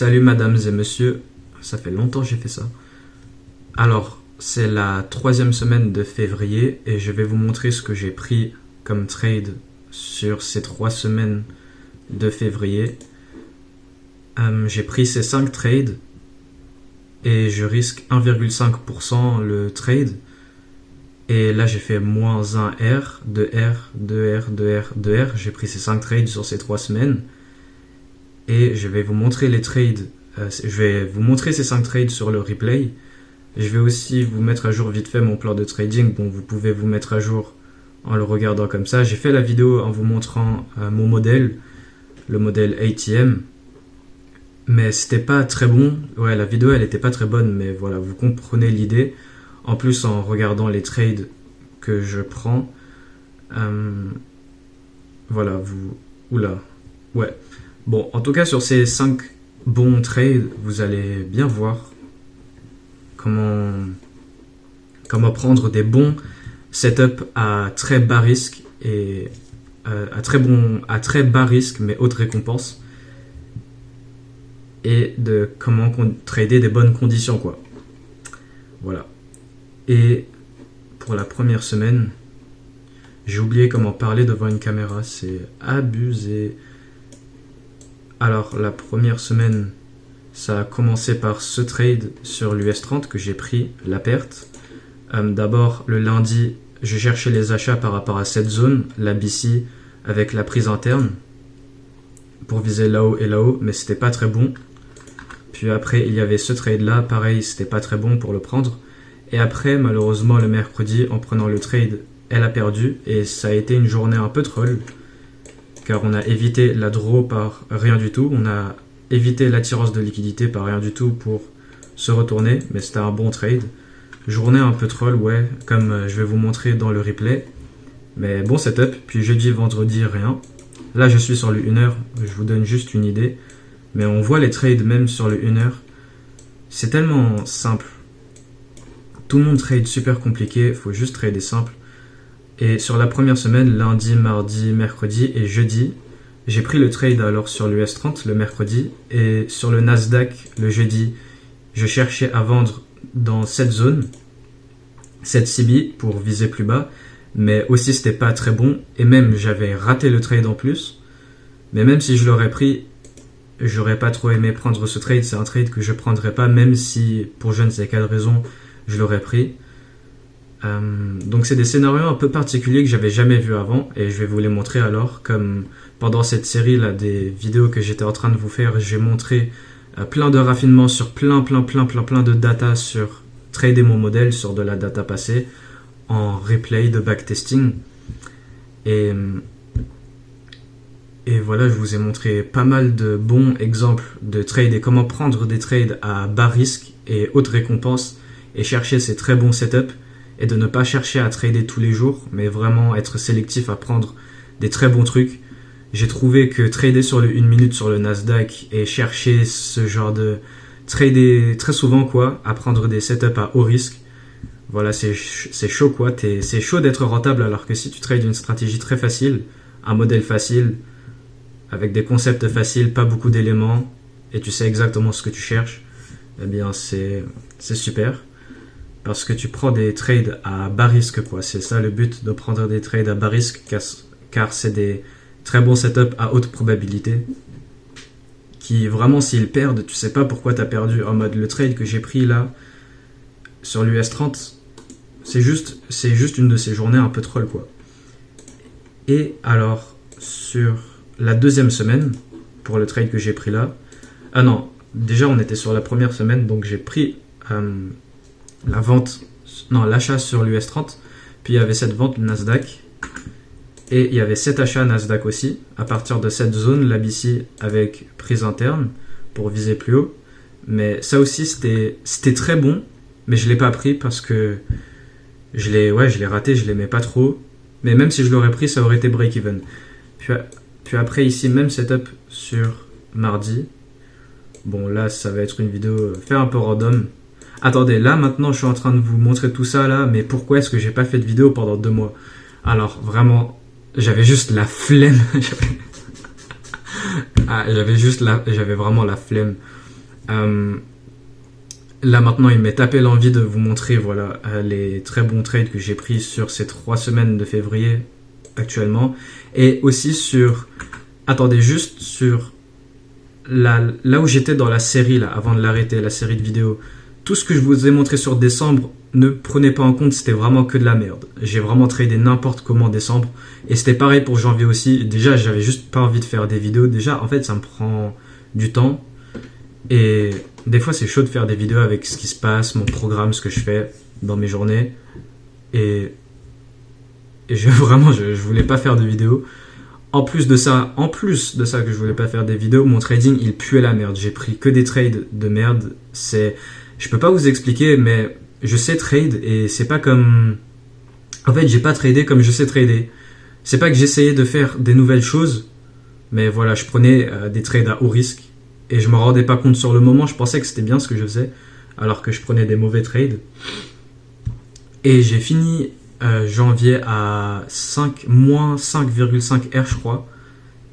Salut mesdames et messieurs, ça fait longtemps que j'ai fait ça. Alors, c'est la 3e semaine de février et je vais vous montrer ce que j'ai pris comme trade sur ces 3 semaines de février. J'ai pris ces 5 trades et je risque 1,5% le trade. Et là, j'ai fait moins 1 R, 2 R, 2 R, 2 R, 2 R. J'ai pris ces 5 trades sur ces 3 semaines. Et je vais vous montrer les trades. Je vais vous montrer ces 5 trades sur le replay. Je vais aussi vous mettre à jour vite fait mon plan de trading. Bon, vous pouvez vous mettre à jour en le regardant comme ça. J'ai fait la vidéo en vous montrant mon modèle, le modèle ATM. Mais c'était pas très bon. Ouais, la vidéo elle était pas très bonne, mais voilà, vous comprenez l'idée. En plus, en regardant les trades que je prends, voilà, vous... Oula, ouais. Bon, en tout cas, sur ces 5 bons trades, vous allez bien voir comment prendre des bons setups à très bas risque et à très bas risque mais haute récompense, et de comment trader des bonnes conditions, quoi. Voilà. Et pour la première semaine, j'ai oublié comment parler devant une caméra, c'est abusé. Alors, la première semaine, ça a commencé par ce trade sur l'US30 que j'ai pris, la perte. D'abord, le lundi, je cherchais les achats par rapport à cette zone, la BC, avec la prise interne, pour viser là-haut et là-haut, mais c'était pas très bon. Puis après, il y avait ce trade-là, pareil, c'était pas très bon pour le prendre. Et après, malheureusement, le mercredi, en prenant le trade, elle a perdu, et ça a été une journée un peu troll. Car on a évité la draw par rien du tout, on a évité l'attirance de liquidité par rien du tout pour se retourner, mais c'était un bon trade. Journée un peu troll, ouais, comme je vais vous montrer dans le replay. Mais bon setup, puis jeudi, vendredi, rien. Là, je suis sur le 1 heure, je vous donne juste une idée. Mais on voit les trades même sur le 1 heure. C'est tellement simple. Tout le monde trade super compliqué, il faut juste trader simple. Et sur la première semaine, lundi, mardi, mercredi et jeudi, j'ai pris le trade alors sur l'US30 le mercredi, et sur le Nasdaq le jeudi, je cherchais à vendre dans cette zone, cette CB pour viser plus bas, mais aussi c'était pas très bon, et même j'avais raté le trade en plus. Mais même si je l'aurais pris, j'aurais pas trop aimé prendre ce trade, c'est un trade que je prendrais pas, même si pour je ne sais quelle raison je l'aurais pris. Donc c'est des scénarios un peu particuliers que j'avais jamais vu avant, et je vais vous les montrer alors. Comme pendant cette série là des vidéos que j'étais en train de vous faire, j'ai montré plein de raffinements sur plein de data sur trader mon modèle sur de la data passée en replay de backtesting, et voilà, je vous ai montré pas mal de bons exemples de trades et comment prendre des trades à bas risque et haute récompense et chercher ces très bons setups. Et de ne pas chercher à trader tous les jours, mais vraiment être sélectif à prendre des très bons trucs. J'ai trouvé que trader sur le 1 minute sur le Nasdaq et chercher ce genre de trader très souvent, quoi, à prendre des setups à haut risque, voilà, c'est chaud, quoi. C'est chaud d'être rentable, alors que si tu trades une stratégie très facile, un modèle facile, avec des concepts faciles, pas beaucoup d'éléments, et tu sais exactement ce que tu cherches, eh bien c'est super. Parce que tu prends des trades à bas risque, quoi. C'est ça le but, de prendre des trades à bas risque, car c'est des très bons setups à haute probabilité. Qui vraiment, s'ils perdent, tu sais pas pourquoi tu as perdu. En mode, le trade que j'ai pris là, sur l'US30, c'est juste une de ces journées un peu troll, quoi. Et alors, sur la 2e semaine, pour le trade que j'ai pris là, ah non, déjà on était sur la première semaine, donc j'ai pris l'achat sur l'US30, puis il y avait cette vente Nasdaq, et il y avait cet achat Nasdaq aussi, à partir de cette zone, la BC avec prise interne, pour viser plus haut. Mais ça aussi, c'était très bon, mais je ne l'ai pas pris parce que je l'ai raté, je l'aimais pas trop. Mais même si je l'aurais pris, ça aurait été break-even. Puis après, ici, même setup sur mardi. Bon, là, ça va être une vidéo faire un peu random. Attendez, là maintenant je suis en train de vous montrer tout ça là, mais pourquoi est-ce que j'ai pas fait de vidéo pendant 2 mois? Alors vraiment, j'avais juste la flemme. J'avais vraiment la flemme. Là maintenant, il m'est tapé l'envie de vous montrer voilà, les très bons trades que j'ai pris sur ces 3 semaines de février actuellement. Et aussi sur... Attendez, juste sur là où j'étais dans la série, là, avant de l'arrêter, la série de vidéos. Tout ce que je vous ai montré sur décembre, ne prenez pas en compte, c'était vraiment que de la merde. J'ai vraiment tradé n'importe comment en décembre. Et c'était pareil pour janvier aussi. Déjà, j'avais juste pas envie de faire des vidéos. Déjà, en fait, ça me prend du temps. Et des fois, c'est chaud de faire des vidéos avec ce qui se passe, mon programme, ce que je fais dans mes journées. Et je voulais pas faire de vidéos. En plus de ça que je voulais pas faire des vidéos, mon trading, il puait la merde. J'ai pris que des trades de merde. Je peux pas vous expliquer, mais je sais trade et c'est pas comme... En fait, j'ai pas tradé comme je sais trader. C'est pas que j'essayais de faire des nouvelles choses, mais voilà, je prenais des trades à haut risque et je m'en rendais pas compte sur le moment. Je pensais que c'était bien ce que je faisais, alors que je prenais des mauvais trades. Et j'ai fini janvier à moins 5,5 R, je crois.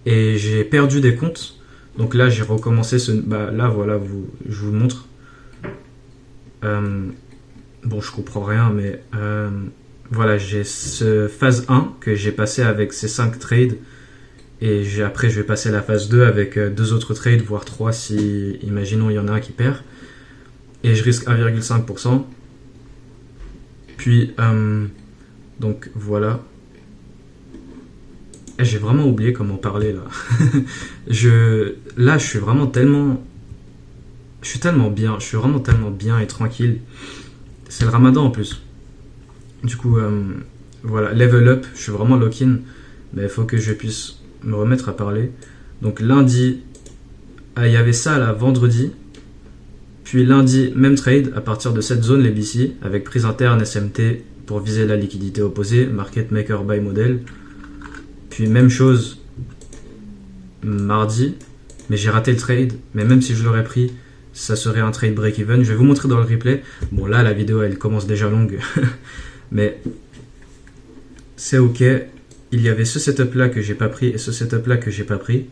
Et j'ai perdu des comptes. Donc là, j'ai recommencé là, voilà, je vous le montre. Bon, je comprends rien, mais voilà, j'ai ce phase 1 que j'ai passé avec ces 5 trades. Et après, je vais passer la phase 2 avec 2 autres trades, voire 3 si, imaginons, il y en a un qui perd. Et je risque 1,5%. Puis, donc voilà. Et j'ai vraiment oublié comment parler là. Là, je suis vraiment tellement bien. Je suis vraiment tellement bien et tranquille. C'est le ramadan en plus. Du coup, voilà, level up. Je suis vraiment lock-in. Mais il faut que je puisse me remettre à parler. Donc lundi, il y avait ça là, vendredi. Puis lundi, même trade à partir de cette zone, les BC, avec prise interne SMT pour viser la liquidité opposée, market maker buy model. Puis même chose mardi, mais j'ai raté le trade. Mais même si je l'aurais pris, ça serait un trade break-even. Je vais vous montrer dans le replay. Bon là, la vidéo, elle commence déjà longue. Mais c'est ok. Il y avait ce setup là que j'ai pas pris et ce setup là que j'ai pas pris.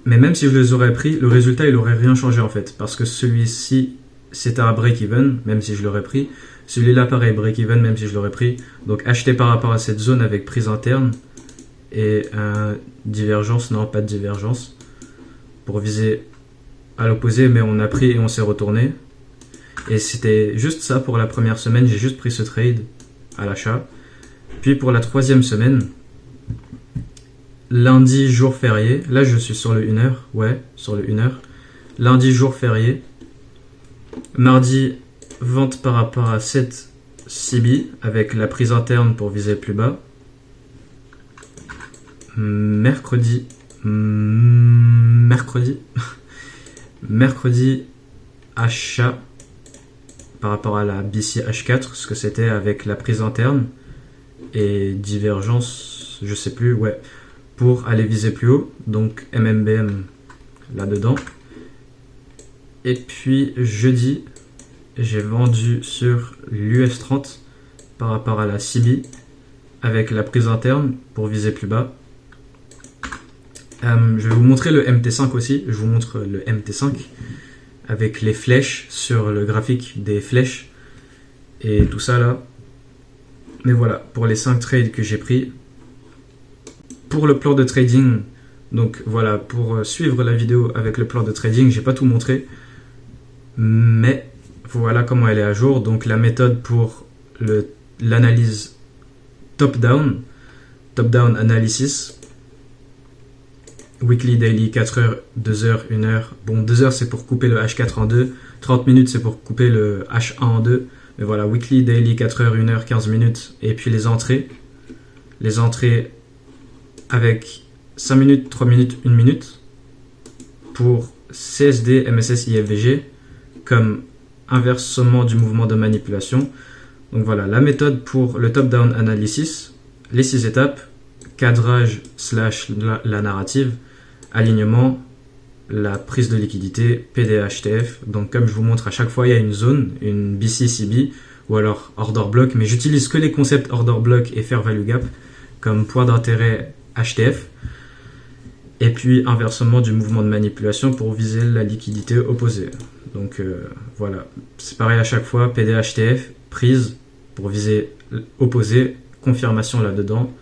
Mais même si je les aurais pris, le résultat il aurait rien changé en fait. Parce que celui-ci c'était un break-even, même si je l'aurais pris. Celui-là pareil, break-even, même si je l'aurais pris. Donc acheter par rapport à cette zone avec prise interne. Et divergence, non pas de divergence. Pour viser à l'opposé, mais on a pris et on s'est retourné. Et c'était juste ça pour la première semaine, j'ai juste pris ce trade à l'achat. Puis pour la 3e semaine, lundi jour férié, là je suis sur le 1h, ouais, sur le 1h. Lundi jour férié, mardi vente par rapport à 7 CB avec la prise interne pour viser plus bas. Mercredi achat par rapport à la BC H4, ce que c'était avec la prise interne et divergence, je sais plus, ouais, pour aller viser plus haut, donc MMBM là-dedans. Et puis jeudi, j'ai vendu sur l'US 30 par rapport à la CB avec la prise interne pour viser plus bas. Je vais vous montrer le MT5 aussi. Je vous montre le MT5 avec les flèches sur le graphique des flèches et tout ça là. Mais voilà, pour les 5 trades que j'ai pris. Pour le plan de trading, donc voilà, pour suivre la vidéo avec le plan de trading, j'ai pas tout montré. Mais voilà comment elle est à jour. Donc la méthode pour l'analyse top-down analysis. Weekly, daily, 4 heures, 2 heures, 1 heure. Bon, 2 heures c'est pour couper le H4 en 2. 30 minutes c'est pour couper le H1 en 2. Mais voilà, weekly, daily, 4 heures, 1 heure, 15 minutes. Et puis les entrées. Les entrées avec 5 minutes, 3 minutes, 1 minute. Pour CSD, MSS, IFVG. Comme inversement du mouvement de manipulation. Donc voilà, la méthode pour le top-down analysis. Les 6 étapes. Cadrage / la narrative. Alignement, la prise de liquidité, PDHTF. Donc comme je vous montre à chaque fois, il y a une zone, une BCCB ou alors order block, mais j'utilise que les concepts order block et fair value gap comme point d'intérêt HTF. Et puis inversement du mouvement de manipulation pour viser la liquidité opposée. Donc voilà, c'est pareil à chaque fois, PDHTF, prise pour viser opposé, confirmation là-dedans.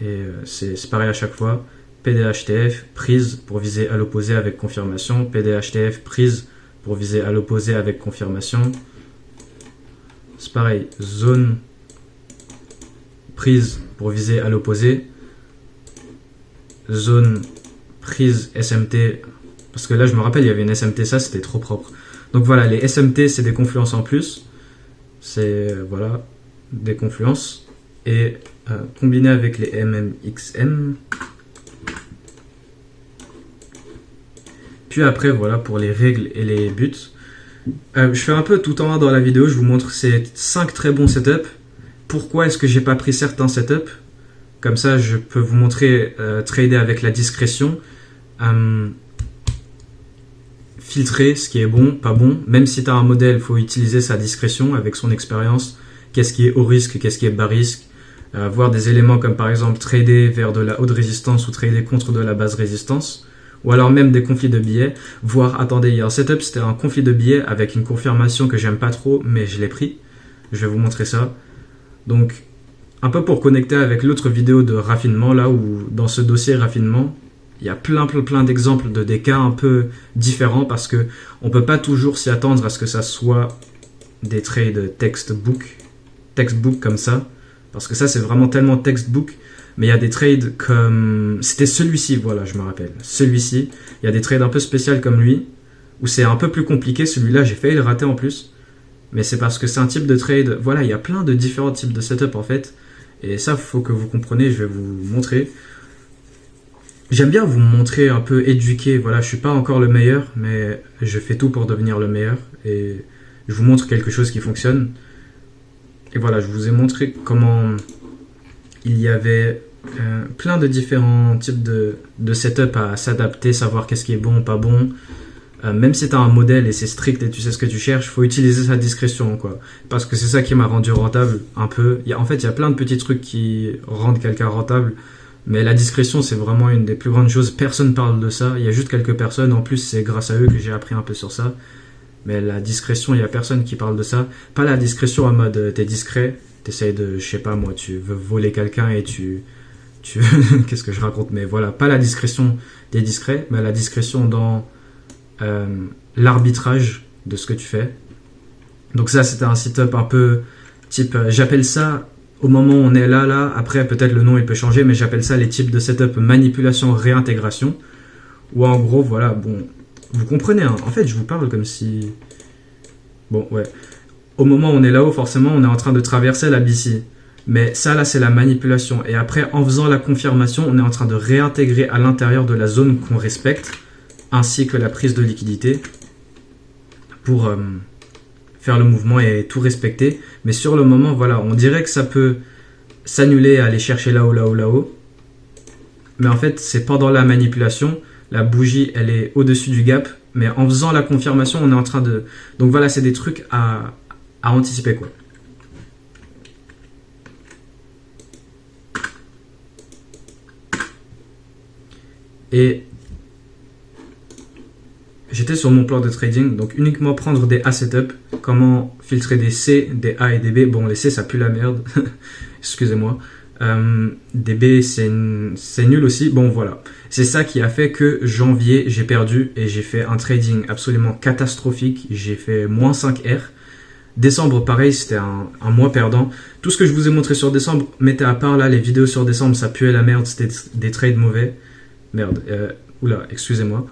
Et c'est pareil à chaque fois, PDHTF, prise pour viser à l'opposé avec confirmation, PDHTF, prise pour viser à l'opposé avec confirmation. C'est pareil, zone, prise pour viser à l'opposé, zone, prise, SMT, parce que là je me rappelle il y avait une SMT, ça c'était trop propre. Donc voilà, les SMT c'est des confluences en plus, c'est voilà, des confluences, et combiné avec les MMXM. Puis après voilà pour les règles et les buts. Je fais un peu tout en un dans la vidéo, je vous montre ces 5 très bons setups. Pourquoi est-ce que j'ai pas pris certains setups? Comme ça je peux vous montrer trader avec la discrétion. Filtrer ce qui est bon, pas bon. Même si tu as un modèle, il faut utiliser sa discrétion avec son expérience. Qu'est-ce qui est haut risque, qu'est-ce qui est bas risque. Voir des éléments comme par exemple trader vers de la haute résistance ou trader contre de la basse résistance. Ou alors même des conflits de billets. Voir, attendez, il y a un setup, c'était un conflit de billets avec une confirmation que j'aime pas trop, mais je l'ai pris. Je vais vous montrer ça. Donc, un peu pour connecter avec l'autre vidéo de raffinement, là où dans ce dossier raffinement, il y a plein d'exemples de des cas un peu différents parce que on peut pas toujours s'y attendre à ce que ça soit des trades textbook comme ça, parce que ça c'est vraiment tellement textbook. Mais il y a des trades comme... C'était celui-ci, voilà, je me rappelle. Celui-ci, il y a des trades un peu spéciaux comme lui, où c'est un peu plus compliqué. Celui-là, j'ai failli le rater en plus. Mais c'est parce que c'est un type de trade... Voilà, il y a plein de différents types de setup en fait. Et ça, il faut que vous compreniez, je vais vous montrer. J'aime bien vous montrer un peu éduqué. Voilà, je suis pas encore le meilleur, mais je fais tout pour devenir le meilleur. Et je vous montre quelque chose qui fonctionne. Et voilà, je vous ai montré comment... Il y avait plein de différents types de setup à s'adapter, savoir qu'est-ce qui est bon, pas bon. Même si tu as un modèle et c'est strict et tu sais ce que tu cherches, il faut utiliser sa discrétion, quoi. Parce que c'est ça qui m'a rendu rentable un peu. En fait, il y a plein de petits trucs qui rendent quelqu'un rentable. Mais la discrétion, c'est vraiment une des plus grandes choses. Personne parle de ça. Il y a juste quelques personnes. En plus, c'est grâce à eux que j'ai appris un peu sur ça. Mais la discrétion, il n'y a personne qui parle de ça. Pas la discrétion en mode t'es discret. T'essayes de, je sais pas moi, tu veux voler quelqu'un et tu qu'est-ce que je raconte, mais voilà, pas la discrétion des discrets, mais la discrétion dans l'arbitrage de ce que tu fais. Donc ça, c'était un setup un peu type, j'appelle ça, au moment où on est là, après peut-être le nom il peut changer, mais j'appelle ça les types de setup manipulation, réintégration, où en gros, voilà, bon, vous comprenez, hein, en fait je vous parle comme si, bon, ouais. Au moment où on est là-haut, forcément, on est en train de traverser la BC. Mais ça, là, c'est la manipulation. Et après, en faisant la confirmation, on est en train de réintégrer à l'intérieur de la zone qu'on respecte, ainsi que la prise de liquidité, pour faire le mouvement et tout respecter. Mais sur le moment, voilà, on dirait que ça peut s'annuler, aller chercher là-haut. Mais en fait, c'est pendant la manipulation, la bougie, elle est au-dessus du gap. Mais en faisant la confirmation, on est en train de... Donc voilà, c'est des trucs à anticiper, quoi. Et j'étais sur mon plan de trading, donc uniquement prendre des A setup, comment filtrer des C, des A et des B. Bon, les C, ça pue la merde, excusez-moi. Des B, c'est nul aussi. Bon, voilà. C'est ça qui a fait que janvier, j'ai perdu et j'ai fait un trading absolument catastrophique. J'ai fait moins 5R. Décembre, pareil, c'était un mois perdant. Tout ce que je vous ai montré sur décembre, mettez à part là, les vidéos sur décembre, ça puait la merde, c'était des trades mauvais. Merde, oula, excusez-moi.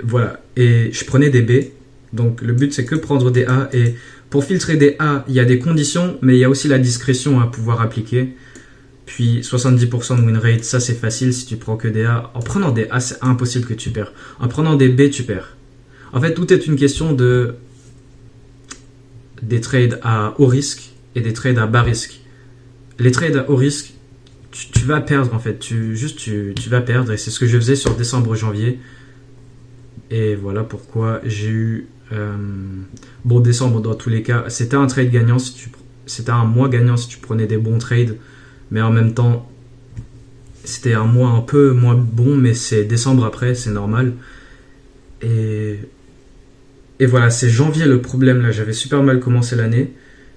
Voilà, et je prenais des B. Donc le but c'est que prendre des A. Et pour filtrer des A, il y a des conditions, mais il y a aussi la discrétion à pouvoir appliquer. Puis 70% de win rate, ça c'est facile si tu prends que des A. En prenant des A, c'est impossible que tu perds. En prenant des B, tu perds. En fait, tout est une question des trades à haut risque et des trades à bas risque. Les trades à haut risque, tu vas perdre en fait. Tu vas perdre et c'est ce que je faisais sur décembre-janvier. Et voilà pourquoi j'ai eu... bon, décembre dans tous les cas, c'était un trade gagnant, c'était un mois gagnant si tu prenais des bons trades. Mais en même temps, C'était un mois un peu moins bon, mais c'est décembre après, c'est normal. Et, et voilà, c'est janvier le problème là. J'avais super mal commencé l'année.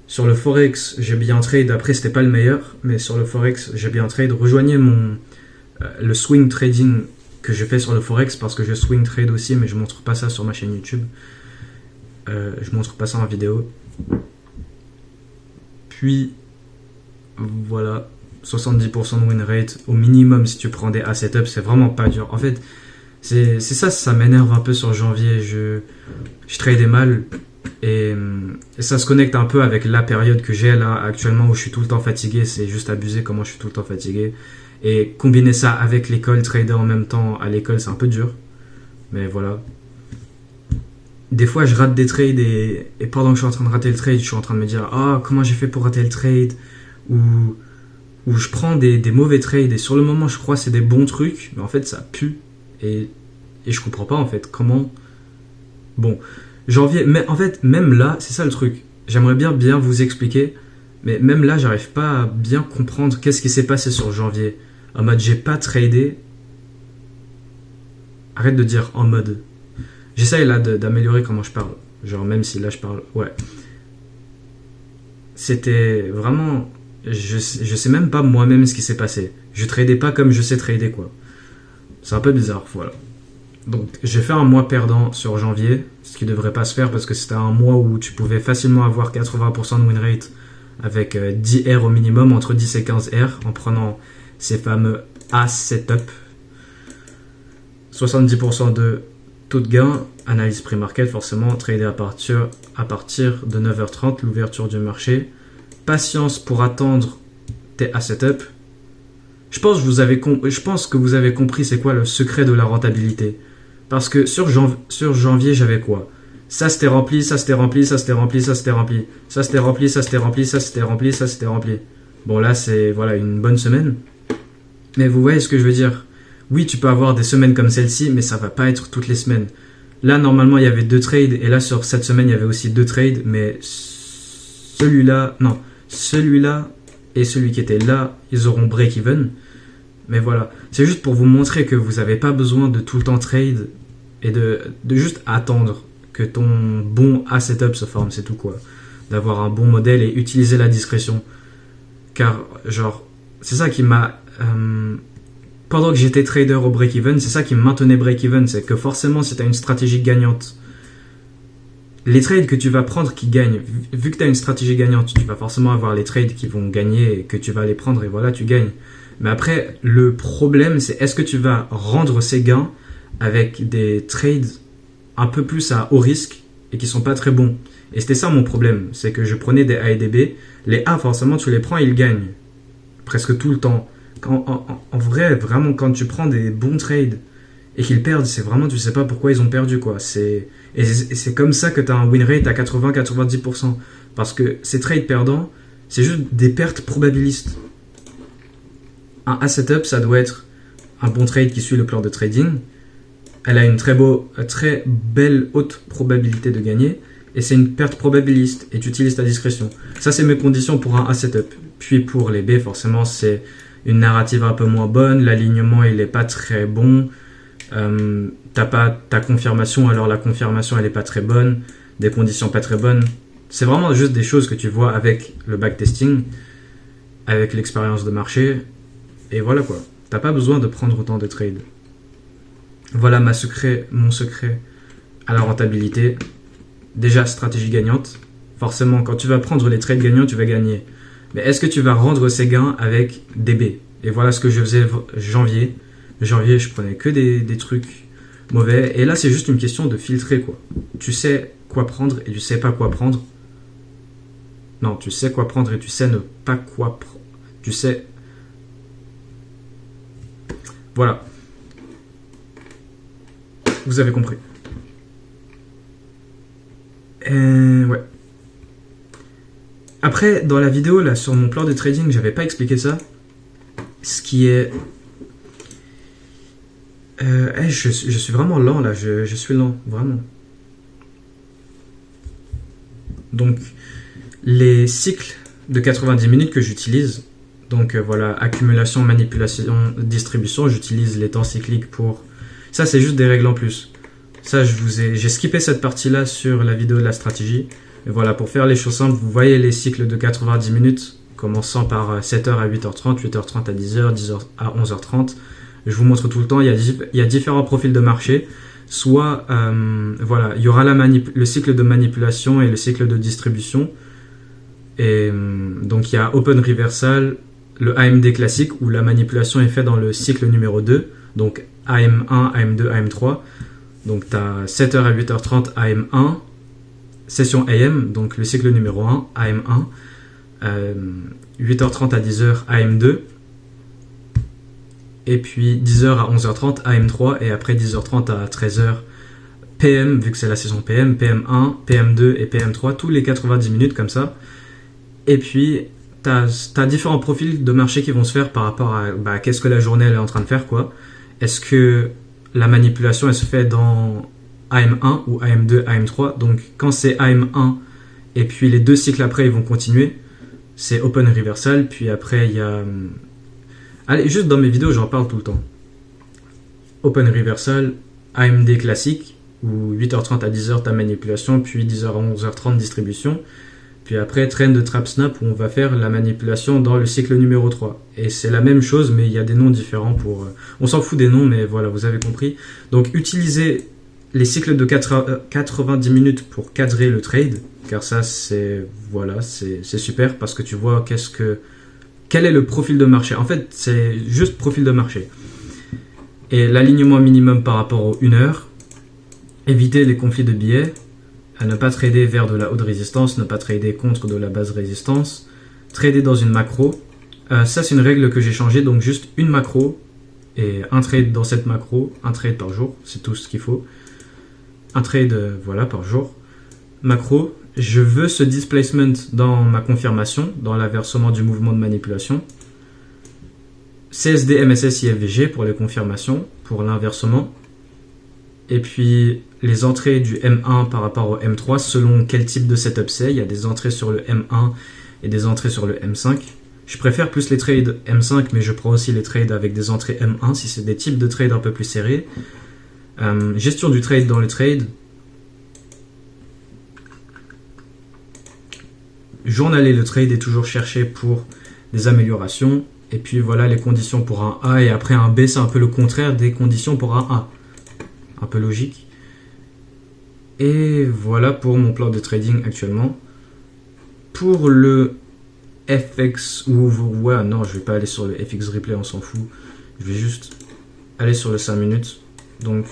Sur le Forex, j'ai bien trade. Après, c'était pas le meilleur, mais sur le Forex, j'ai bien trade. Rejoignez le swing trading que je fais sur le Forex parce que je swing trade aussi, mais je montre pas ça sur ma chaîne YouTube. Je montre pas ça en vidéo. Puis, voilà, 70% de win rate au minimum si tu prends des A setup, c'est vraiment pas dur. En fait, c'est ça, ça m'énerve un peu sur janvier. Je tradais mal et ça se connecte un peu avec la période que j'ai là actuellement où je suis tout le temps fatigué. C'est juste abusé comment je suis tout le temps fatigué. Et combiner ça avec l'école, trader en même temps à l'école, c'est un peu dur. Mais voilà. Des fois, je rate des trades et pendant que je suis en train de rater le trade, je suis en train de me dire ah, comment j'ai fait pour rater le trade, ou je prends des mauvais trades et sur le moment, je crois que c'est des bons trucs, mais en fait, ça pue et je comprends pas en fait comment. Bon, janvier, mais en fait, même là, c'est ça le truc. J'aimerais bien vous expliquer, mais même là, j'arrive pas à bien comprendre qu'est-ce qui s'est passé sur janvier. En mode, j'ai pas tradé. Arrête de dire en mode. J'essaye là d'améliorer comment je parle. Genre, même si là je parle. Ouais. C'était vraiment. Je sais même pas moi-même ce qui s'est passé. Je tradais pas comme je sais trader, quoi. C'est un peu bizarre, voilà. Donc, j'ai fait un mois perdant sur janvier, ce qui devrait pas se faire parce que c'était un mois où tu pouvais facilement avoir 80% de win rate avec 10 R au minimum, entre 10 et 15 R, en prenant ces fameux A setup. 70% de taux de gain, analyse pré-market, forcément, trader à partir de 9h30, l'ouverture du marché. Patience pour attendre tes A setup. Je pense que vous avez compris c'est quoi le secret de la rentabilité. Parce que sur janvier, j'avais quoi? Ça c'était rempli, ça c'était rempli, ça c'était rempli, ça c'était rempli. Ça c'était rempli, ça c'était rempli, ça c'était rempli, ça c'était rempli. Bon là c'est voilà une bonne semaine. Mais vous voyez ce que je veux dire? Oui, tu peux avoir des semaines comme celle-ci, mais ça va pas être toutes les semaines. Là, normalement, il y avait 2 trades, et là, sur cette semaine, il y avait aussi 2 trades, mais celui-là et celui qui était là, ils auront break-even. Mais voilà, c'est juste pour vous montrer que vous n'avez pas besoin de tout le temps trade et de juste attendre que ton bon A setup se forme, c'est tout quoi. D'avoir un bon modèle et utiliser la discrétion. Car, genre, c'est ça qui m'a... pendant que j'étais trader au break-even, c'est ça qui me maintenait break-even, c'est que forcément, si tu as une stratégie gagnante, les trades que tu vas prendre qui gagnent, vu que tu as une stratégie gagnante, tu vas forcément avoir les trades qui vont gagner et que tu vas les prendre et voilà, tu gagnes. Mais après, le problème, c'est est-ce que tu vas rendre ces gains avec des trades un peu plus à haut risque et qui sont pas très bons. Et c'était ça mon problème, c'est que je prenais des A et des B. Les A, forcément, tu les prends et ils gagnent. Presque tout le temps. En vrai, vraiment, quand tu prends des bons trades et qu'ils perdent, c'est vraiment, tu sais pas pourquoi ils ont perdu, quoi. Et c'est comme ça que tu as un win rate à 80-90%. Parce que ces trades perdants, c'est juste des pertes probabilistes. Un A setup, ça doit être un bon trade qui suit le plan de trading. Elle a une très belle haute probabilité de gagner. Et c'est une perte probabiliste. Et tu utilises ta discrétion. Ça, c'est mes conditions pour un A setup. Puis pour les B, forcément, c'est une narrative un peu moins bonne. L'alignement, il est pas très bon. T'as pas ta confirmation, alors la confirmation, elle est pas très bonne. Des conditions pas très bonnes. C'est vraiment juste des choses que tu vois avec le backtesting, avec l'expérience de marché. Et voilà quoi. T'as pas besoin de prendre autant de trades. Voilà mon secret à la rentabilité. Déjà, stratégie gagnante. Forcément, quand tu vas prendre les trades gagnants, tu vas gagner. Mais est-ce que tu vas rendre ces gains avec des B? Et voilà ce que je faisais janvier. Janvier, je prenais que des trucs mauvais. Et là, c'est juste une question de filtrer, quoi. Tu sais quoi prendre et tu sais pas quoi prendre. Non, tu sais quoi prendre et tu sais ne pas quoi prendre. Tu sais... Voilà. Vous avez compris. Ouais. Après, dans la vidéo, là, sur mon plan de trading, j'avais pas expliqué ça. Ce qui est... je suis vraiment lent, là. Je suis lent, vraiment. Donc, les cycles de 90 minutes que j'utilise Donc voilà, accumulation, manipulation, distribution. J'utilise les temps cycliques pour... Ça, c'est juste des règles en plus. Ça, j'ai skippé cette partie-là sur la vidéo de la stratégie. Et voilà, pour faire les choses simples, vous voyez les cycles de 90 minutes, commençant par 7h à 8h30, 8h30 à 10h, 10h à 11h30. Je vous montre tout le temps, il y a différents profils de marché. Soit, voilà, il y aura le cycle de manipulation et le cycle de distribution. Et donc, il y a Open Reversal, le AMD classique, où la manipulation est faite dans le cycle numéro 2. Donc, AM1, AM2, AM3. Donc, tu as 7h à 8h30, AM1. Session AM, donc le cycle numéro 1, AM1. 8h30 à 10h, AM2. Et puis 10h à 11h30, AM3. Et après 10h30 à 13h, PM, vu que c'est la session PM, PM1, PM2 et PM3, tous les 90 minutes comme ça. Et puis, tu as différents profils de marché qui vont se faire par rapport à qu'est-ce que la journée elle est en train de faire, quoi. Est-ce que la manipulation elle se fait dans AM1 ou AM2, AM3. Donc quand c'est AM1 et puis les deux cycles après ils vont continuer, c'est Open Reversal. Puis après il y a... Allez, juste dans mes vidéos j'en parle tout le temps. Open Reversal, AMD classique, où 8h30 à 10h ta manipulation, puis 10h à 11h30 distribution. Puis après Trend de Trap Snap où on va faire la manipulation dans le cycle numéro 3. Et c'est la même chose mais il y a des noms différents pour... On s'en fout des noms mais voilà, vous avez compris. Donc utilisez les cycles de 90 minutes pour cadrer le trade, car ça c'est voilà, c'est super parce que tu vois quel est le profil de marché. En fait, c'est juste profil de marché. Et l'alignement minimum par rapport aux 1 heure, éviter les conflits de billets, à ne pas trader vers de la haute résistance, ne pas trader contre de la basse résistance, trader dans une macro. Ça c'est une règle que j'ai changée, donc juste une macro et un trade dans cette macro, un trade par jour, c'est tout ce qu'il faut. Un trade voilà, par jour. Macro, je veux ce displacement dans ma confirmation, dans l'inversement du mouvement de manipulation. CSD, MSS, IFVG pour les confirmations, pour l'inversement. Et puis les entrées du M1 par rapport au M3 selon quel type de setup c'est. Il y a des entrées sur le M1 et des entrées sur le M5. Je préfère plus les trades M5, mais je prends aussi les trades avec des entrées M1 si c'est des types de trades un peu plus serrés. Gestion du trade dans le trade. Journaler le trade et toujours chercher pour des améliorations. Et puis voilà les conditions pour un A. Et après un B, c'est un peu le contraire des conditions pour un A. Un peu logique. Et voilà pour mon plan de trading actuellement. Pour le FX, ouais, non, je vais pas aller sur le FX replay, on s'en fout. Je vais juste aller sur le 5 minutes. Donc,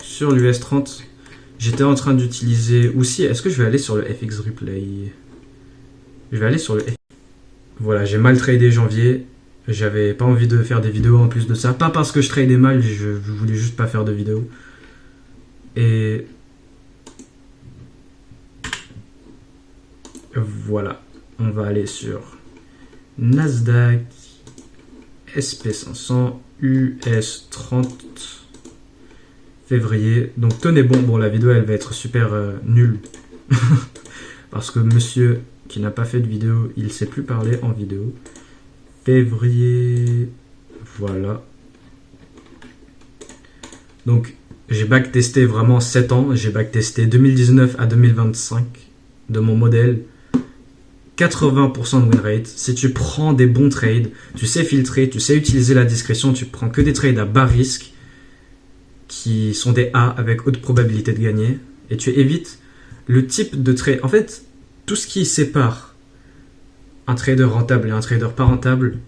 sur l'US 30, j'étais en train d'utiliser aussi. Est-ce que je vais aller sur le FX replay? Je vais aller sur le FX. Voilà, j'ai mal tradé janvier. J'avais pas envie de faire des vidéos en plus de ça. Pas parce que je tradais mal, je voulais juste pas faire de vidéos. Et voilà, on va aller sur Nasdaq, SP500, US 30, février. Donc tenez bon, bon la vidéo elle va être super nulle. Parce que monsieur qui n'a pas fait de vidéo, il sait plus parler en vidéo. Février, voilà. Donc j'ai backtesté vraiment 7 ans, j'ai backtesté 2019 à 2025 de mon modèle. 80% de win rate. Si tu prends des bons trades, tu sais filtrer, tu sais utiliser la discrétion, tu prends que des trades à bas risque qui sont des A avec haute probabilité de gagner et tu évites le type de trade. En fait, tout ce qui sépare un trader rentable et un trader pas rentable,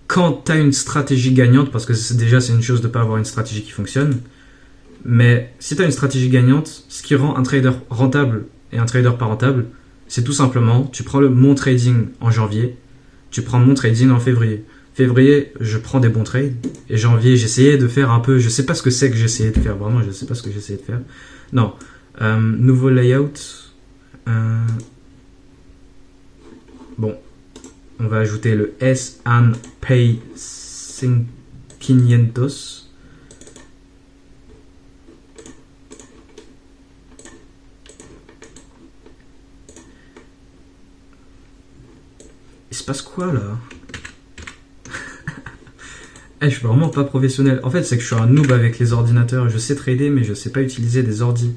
quand tu as une stratégie gagnante, parce que déjà c'est une chose de ne pas avoir une stratégie qui fonctionne, mais si tu as une stratégie gagnante, ce qui rend un trader rentable et un trader pas rentable, c'est tout simplement, tu prends mon trading en janvier, tu prends mon trading en février. Février, je prends des bons trades. Et janvier, j'essayais de faire un peu, je sais pas ce que c'est que j'essayais de faire, vraiment, je sais pas ce que j'essayais de faire. Non, nouveau layout. Bon, on va ajouter le S&P 500. Il se passe quoi là? je suis vraiment pas professionnel. En fait, c'est que je suis un noob avec les ordinateurs. Je sais trader, mais je sais pas utiliser des ordis.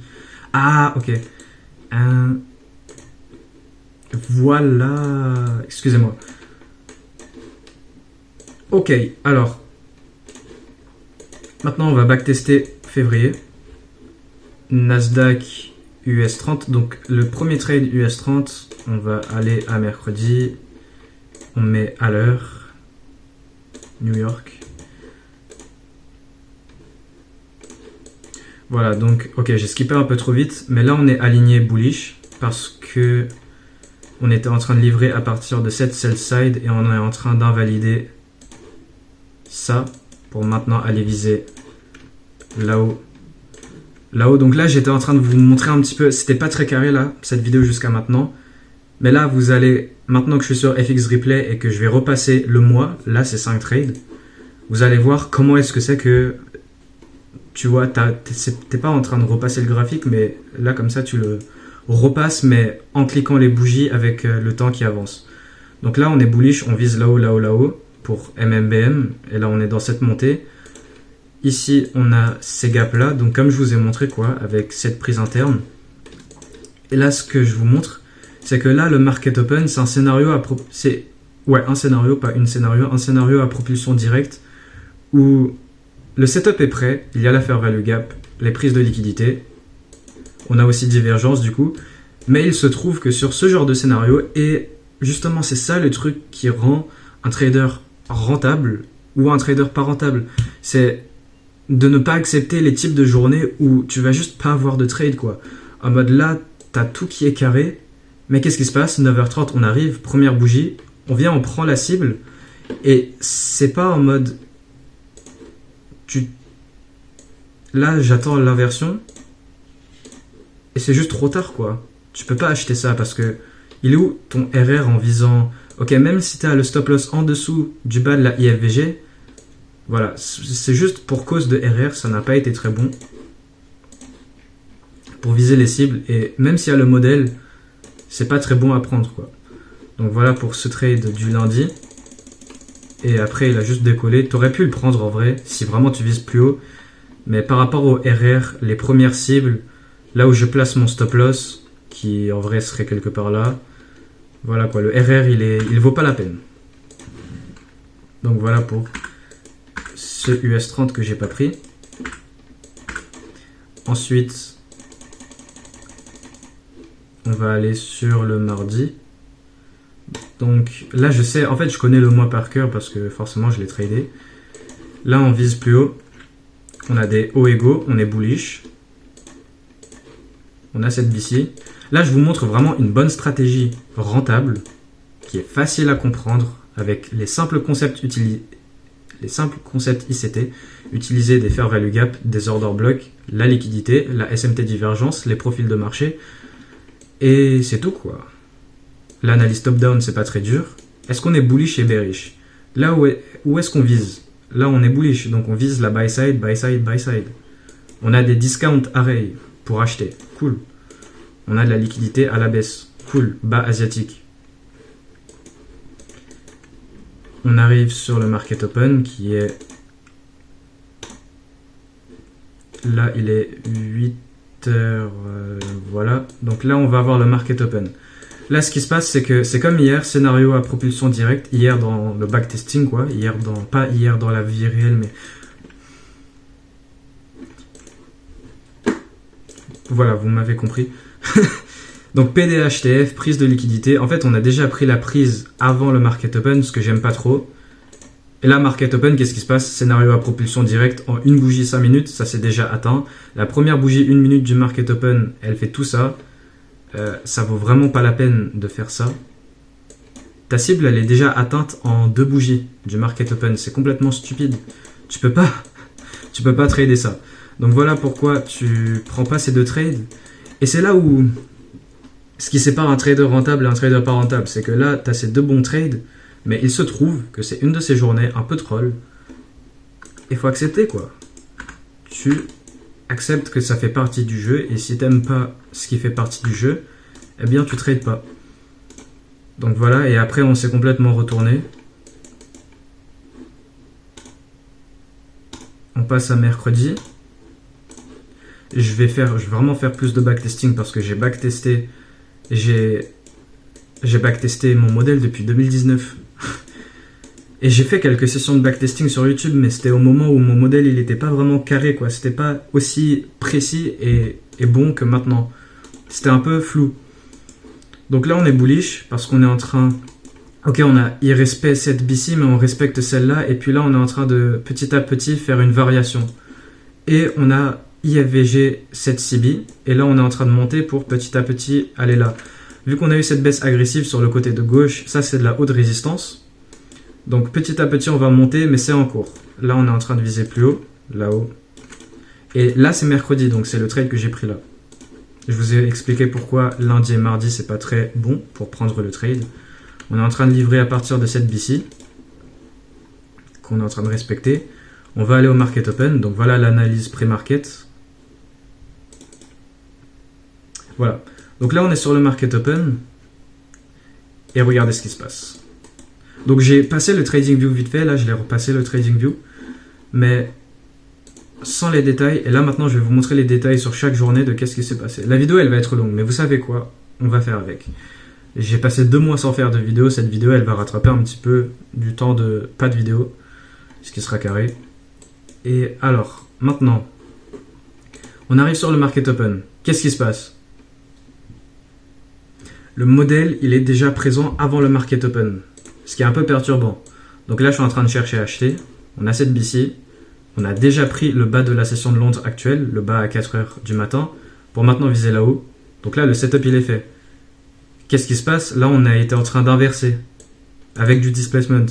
Ah, ok. Voilà. Excusez-moi. Ok, alors. Maintenant, on va backtester février. Nasdaq US 30. Donc, le premier trade US 30, on va aller à mercredi. On met à l'heure. New York. Voilà, donc, ok, j'ai skippé un peu trop vite. Mais là, on est aligné bullish parce que on était en train de livrer à partir de cette sell side et on est en train d'invalider ça pour maintenant aller viser là-haut. Là-haut, donc là j'étais en train de vous montrer un petit peu, c'était pas très carré là, cette vidéo jusqu'à maintenant. Mais là vous allez, maintenant que je suis sur FX Replay et que je vais repasser le mois, là c'est 5 trades, vous allez voir comment est-ce que c'est que, tu vois, t'es pas en train de repasser le graphique, mais là comme ça tu le repasses, mais en cliquant les bougies avec le temps qui avance. Donc là on est bullish, on vise là-haut, là-haut, là-haut pour MMBM, et là on est dans cette montée. Ici on a ces gaps là, donc comme je vous ai montré quoi, avec cette prise interne. Et là ce que je vous montre, c'est que là le market open c'est un scénario à un scénario, pas une scénario, un scénario à propulsion directe où le setup est prêt, il y a la fair value gap, les prises de liquidité, on a aussi divergence du coup, mais il se trouve que sur ce genre de scénario, et justement c'est ça le truc qui rend un trader rentable ou un trader pas rentable, c'est de ne pas accepter les types de journées où tu vas juste pas avoir de trade quoi. En mode là, t'as tout qui est carré, mais qu'est-ce qui se passe? 9h30, on arrive, première bougie, on vient, on prend la cible, et c'est pas en mode là j'attends l'inversion, et c'est juste trop tard quoi. Tu peux pas acheter ça parce que il est où ton RR en visant... Ok, même si tu as le stop loss en dessous du bas de la IFVG, voilà, c'est juste pour cause de RR, ça n'a pas été très bon pour viser les cibles. Et même s'il y a le modèle, c'est pas très bon à prendre quoi. Donc voilà pour ce trade du lundi. Et après, il a juste décollé. Tu aurais pu le prendre en vrai, si vraiment tu vises plus haut. Mais par rapport au RR, les premières cibles, là où je place mon stop loss, qui en vrai serait quelque part là, voilà quoi, le RR il vaut pas la peine. Donc voilà pour ce US 30 que j'ai pas pris. Ensuite, on va aller sur le mardi. Donc là je sais, en fait je connais le mois par cœur parce que forcément je l'ai tradé. Là on vise plus haut. On a des hauts égaux, on est bullish. On a cette BC. Là, je vous montre vraiment une bonne stratégie rentable, qui est facile à comprendre, avec les simples concepts ICT, utiliser des fair value gap, des order blocks, la liquidité, la SMT divergence, les profils de marché, et c'est tout quoi. L'analyse top-down, c'est pas très dur. Est-ce qu'on est bullish et bearish? Là, où est-ce qu'on vise? Là, on est bullish, donc on vise la buy side, buy side, buy side. On a des discount array pour acheter, cool. On a de la liquidité à la baisse. Cool. Bas asiatique. On arrive sur le market open qui est... Là, il est 8h. Voilà. Donc là, on va avoir le market open. Là, ce qui se passe, c'est que c'est comme hier, scénario à propulsion directe. Hier dans le backtesting, quoi. Pas hier dans la vie réelle, mais... Voilà, vous m'avez compris. Donc PDHTF, prise de liquidité. En fait, on a déjà pris la prise avant le market open, ce que j'aime pas trop. Et là, market open, qu'est-ce qui se passe? Scénario à propulsion directe en une bougie 5 minutes, ça c'est déjà atteint. La première bougie 1 minute du market open, elle fait tout ça. Ça vaut vraiment pas la peine de faire ça. Ta cible, elle est déjà atteinte en 2 bougies du market open. C'est complètement stupide. Tu peux pas trader ça. Donc voilà pourquoi tu prends pas ces 2 trades. Et c'est là où ce qui sépare un trader rentable et un trader pas rentable, c'est que là, tu as ces 2 bons trades, mais il se trouve que c'est une de ces journées un peu troll. Il faut accepter quoi. Tu acceptes que ça fait partie du jeu, et si t'aimes pas ce qui fait partie du jeu, eh bien tu trades pas. Donc voilà, et après on s'est complètement retourné. passe à mercredi. Je vais vraiment faire plus de backtesting parce que j'ai backtesté mon modèle depuis 2019. Et j'ai fait quelques sessions de backtesting sur YouTube, mais c'était au moment où mon modèle il était pas vraiment carré, quoi. C'était pas aussi précis et bon que maintenant. C'était un peu flou. Donc là on est bullish parce qu'on est en train... Ok, il respecte cette BC, mais on respecte celle-là. Et puis là on est en train de petit à petit faire une variation. Et on a IFVG 7 CB. Et là on est en train de monter pour petit à petit aller là. Vu qu'on a eu cette baisse agressive sur le côté de gauche, ça c'est de la haute résistance. Donc petit à petit on va monter, mais c'est en cours. Là on est en train de viser plus haut, là-haut. Et là c'est mercredi, donc c'est le trade que j'ai pris là. Je vous ai expliqué pourquoi lundi et mardi c'est pas très bon pour prendre le trade. On est en train de livrer à partir de cette BC qu'on est en train de respecter. On va aller au market open, donc voilà l'analyse pré-market. Voilà, donc là on est sur le market open et regardez ce qui se passe. Donc j'ai passé le TradingView vite fait, là je l'ai repassé le TradingView, mais sans les détails. Et là maintenant je vais vous montrer les détails sur chaque journée de qu'est-ce qui s'est passé. La vidéo elle va être longue, mais vous savez quoi, on va faire avec. J'ai passé 2 mois sans faire de vidéo, cette vidéo elle va rattraper un petit peu du temps de pas de vidéo, ce qui sera carré. Et alors, maintenant, on arrive sur le market open. Qu'est-ce qui se passe? Le modèle il est déjà présent avant le market open. Ce qui est un peu perturbant. Donc là, je suis en train de chercher à acheter. On a cette BC. On a déjà pris le bas de la session de Londres actuelle, le bas à 4 h du matin, pour maintenant viser là-haut. Donc là, le setup, il est fait. Qu'est-ce qui se passe? Là, on a été en train d'inverser avec du displacement.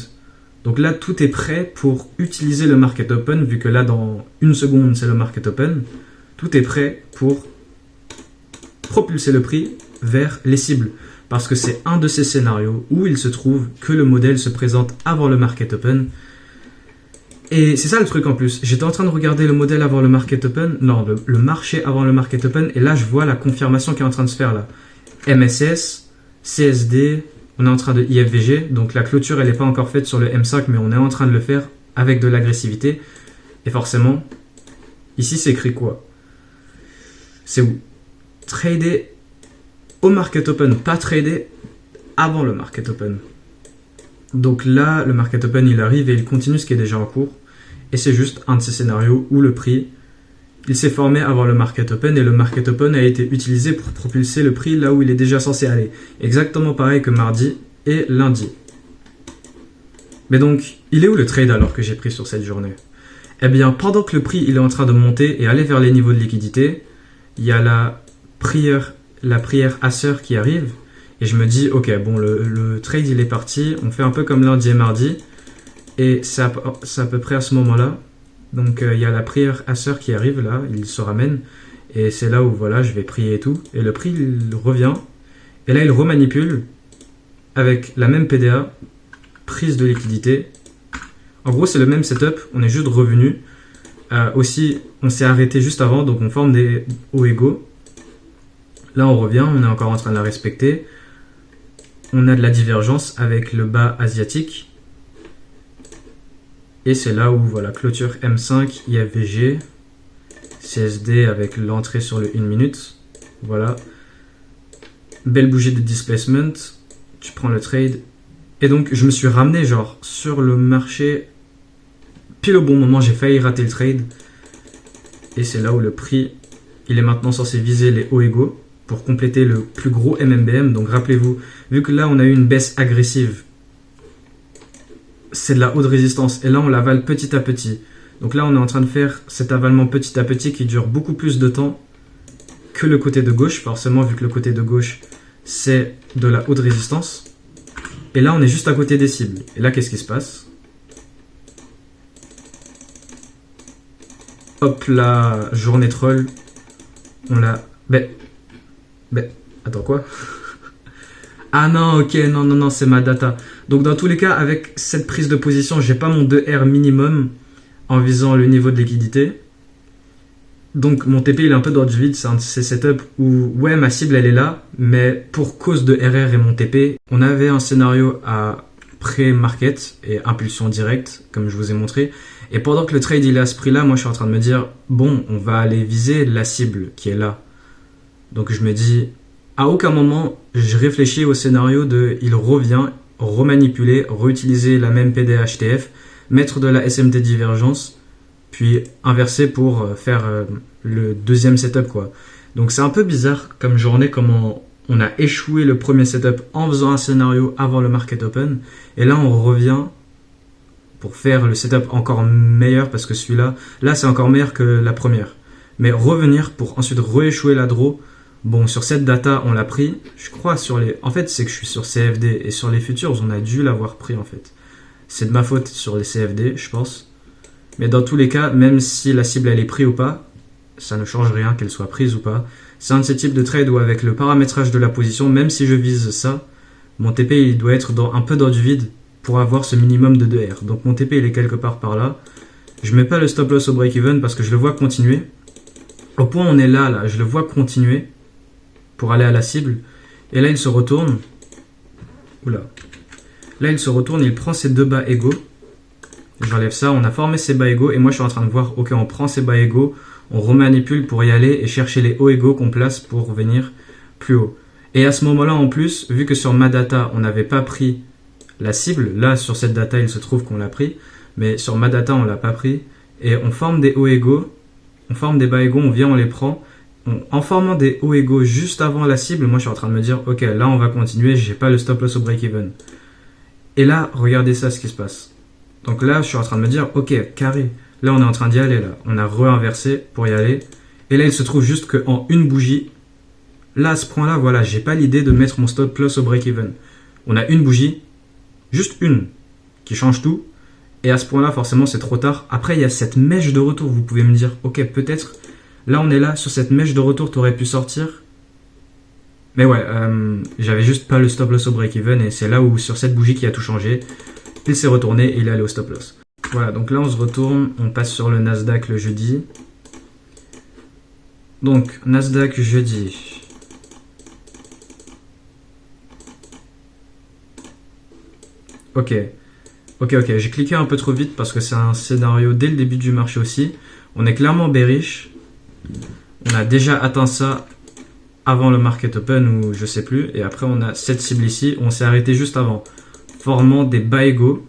Donc là, tout est prêt pour utiliser le market open, vu que là, dans 1 seconde, c'est le market open. Tout est prêt pour propulser le prix vers les cibles. Parce que c'est un de ces scénarios où il se trouve que le modèle se présente avant le market open. Et c'est ça le truc en plus. J'étais en train de regarder le modèle avant le market open. Non, le marché avant le market open. Et là, je vois la confirmation qui est en train de se faire là. MSS, CSD, on est en train de IFVG. Donc la clôture, elle n'est pas encore faite sur le M5, mais on est en train de le faire avec de l'agressivité. Et forcément, ici, c'est écrit quoi? C'est où? Trader au market open, pas trader avant le market open. Donc là, le market open, il arrive et il continue ce qui est déjà en cours. Et c'est juste un de ces scénarios où le prix, il s'est formé avant le market open et le market open a été utilisé pour propulser le prix là où il est déjà censé aller. Exactement pareil que mardi et lundi. Mais donc, il est où le trade alors que j'ai pris sur cette journée? Eh bien, pendant que le prix il est en train de monter et aller vers les niveaux de liquidité, il y a la prière Acer qui arrive et je me dis ok bon le trade il est parti, on fait un peu comme lundi et mardi et c'est à peu près à ce moment là. Donc il y a la prière Acer qui arrive là, il se ramène et c'est là où voilà je vais prier et tout et le prix il revient et là il remanipule avec la même PDA, prise de liquidité. En gros c'est le même setup, on est juste revenu. Aussi on s'est arrêté juste avant donc on forme des hauts égaux. Là, on revient, on est encore en train de la respecter. On a de la divergence avec le bas asiatique. Et c'est là où, voilà, clôture M5, IFVG, CSD avec l'entrée sur le 1 minute. Voilà. Belle bougie de displacement. Tu prends le trade. Et donc, je me suis ramené, genre, sur le marché. Pile au bon moment, j'ai failli rater le trade. Et c'est là où le prix, il est maintenant censé viser les hauts égaux pour compléter le plus gros MMBM. Donc rappelez-vous, vu que là on a eu une baisse agressive, c'est de la haute résistance et là on l'avale petit à petit. Donc là on est en train de faire cet avalement petit à petit qui dure beaucoup plus de temps que le côté de gauche, forcément vu que le côté de gauche c'est de la haute résistance. Et là on est juste à côté des cibles. Et là qu'est-ce qui se passe? Hop, la journée troll, on l'a... attends quoi? Ah non, ok, non, c'est ma data. Donc dans tous les cas, avec cette prise de position, j'ai pas mon 2R minimum en visant le niveau de liquidité. Donc mon TP il est un peu dans du vide, c'est un de ces setups où ouais ma cible elle est là, mais pour cause de RR et mon TP, on avait un scénario à pré-market et impulsion directe, comme je vous ai montré. Et pendant que le trade il est à ce prix là, moi je suis en train de me dire bon, on va aller viser la cible qui est là. Donc je me dis, à aucun moment je réfléchis au scénario de il revient, remanipuler, réutiliser la même PDHTF, mettre de la SMT divergence, puis inverser pour faire le deuxième setup quoi. Donc c'est un peu bizarre comme journée, comment on a échoué le premier setup en faisant un scénario avant le market open, et là on revient pour faire le setup encore meilleur, parce que celui-là, là c'est encore meilleur que la première. Mais revenir pour ensuite rééchouer la draw, bon sur cette data on l'a pris, je crois sur les... En fait c'est que je suis sur CFD, et sur les futures on a dû l'avoir pris en fait. C'est de ma faute sur les CFD je pense. Mais dans tous les cas, même si la cible elle est prise ou pas, ça ne change rien qu'elle soit prise ou pas. C'est un de ces types de trades où avec le paramétrage de la position, même si je vise ça, mon TP il doit être un peu dans du vide pour avoir ce minimum de 2R. Donc mon TP il est quelque part par là. Je mets pas le stop loss au break-even parce que je le vois continuer. Au point où on est là, je le vois continuer pour aller à la cible. Et là il se retourne. Oula. Là il se retourne, il prend ses deux bas égaux. J'enlève ça, on a formé ces bas égaux et moi je suis en train de voir, ok on prend ces bas égaux, on remanipule pour y aller et chercher les hauts égaux qu'on place pour venir plus haut. Et à ce moment-là en plus, vu que sur ma data on n'avait pas pris la cible, là sur cette data il se trouve qu'on l'a pris, mais sur ma data on l'a pas pris, et on forme des hauts égaux, on forme des bas égaux, on vient on les prend, en formant des hauts égaux juste avant la cible, moi je suis en train de me dire ok là on va continuer, j'ai pas le stop loss au break-even. Et là regardez ça ce qui se passe. Donc là, je suis en train de me dire, ok, carré. Là, on est en train d'y aller, là. On a re-inversé pour y aller. Et là, il se trouve juste qu'en une bougie, là, à ce point-là, voilà, j'ai pas l'idée de mettre mon stop loss au break-even. On a une bougie, juste une, qui change tout. Et à ce point-là, forcément, c'est trop tard. Après, il y a cette mèche de retour. Vous pouvez me dire, ok, peut-être, là, on est là, sur cette mèche de retour, tu aurais pu sortir. Mais ouais, j'avais juste pas le stop loss au break-even. Et c'est là où, sur cette bougie, qui a tout changé. Il s'est retourné et il est allé au stop loss. Voilà, donc là on se retourne, on passe sur le Nasdaq le jeudi. Donc, Nasdaq jeudi. Ok, j'ai cliqué un peu trop vite parce que c'est un scénario dès le début du marché aussi. On est clairement bearish. On a déjà atteint ça avant le market open ou je sais plus. Et après on a cette cible ici, on s'est arrêté juste avant, formant des bas égaux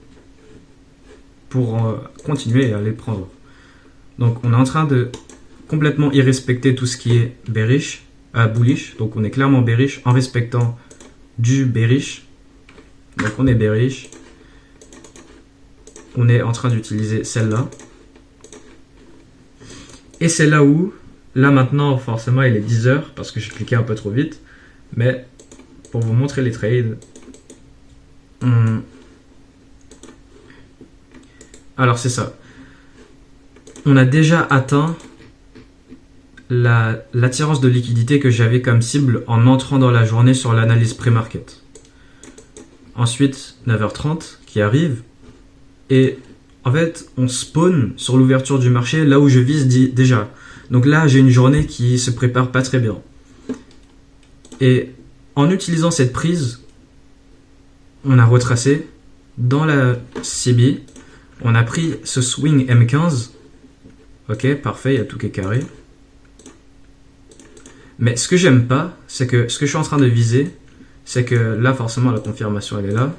pour continuer et aller prendre. Donc on est en train de complètement irrespecter tout ce qui est bearish, bullish. Donc on est clairement bearish en respectant du bearish. Donc on est bearish. On est en train d'utiliser celle-là. Et c'est là où, là maintenant forcément il est 10h parce que j'ai cliqué un peu trop vite. Mais pour vous montrer les trades, alors c'est ça. On a déjà atteint l'attirance de liquidité que j'avais comme cible en entrant dans la journée sur l'analyse pré-market. Ensuite, 9h30 qui arrive. Et en fait, on spawn sur l'ouverture du marché là où je vise déjà. Donc là, j'ai une journée qui se prépare pas très bien. Et en utilisant cette prise, on a retracé dans la CB. On a pris ce swing M15. Ok, parfait, il y a tout qui est carré. Mais ce que j'aime pas, c'est que ce que je suis en train de viser, c'est que là, forcément, la confirmation, elle est là.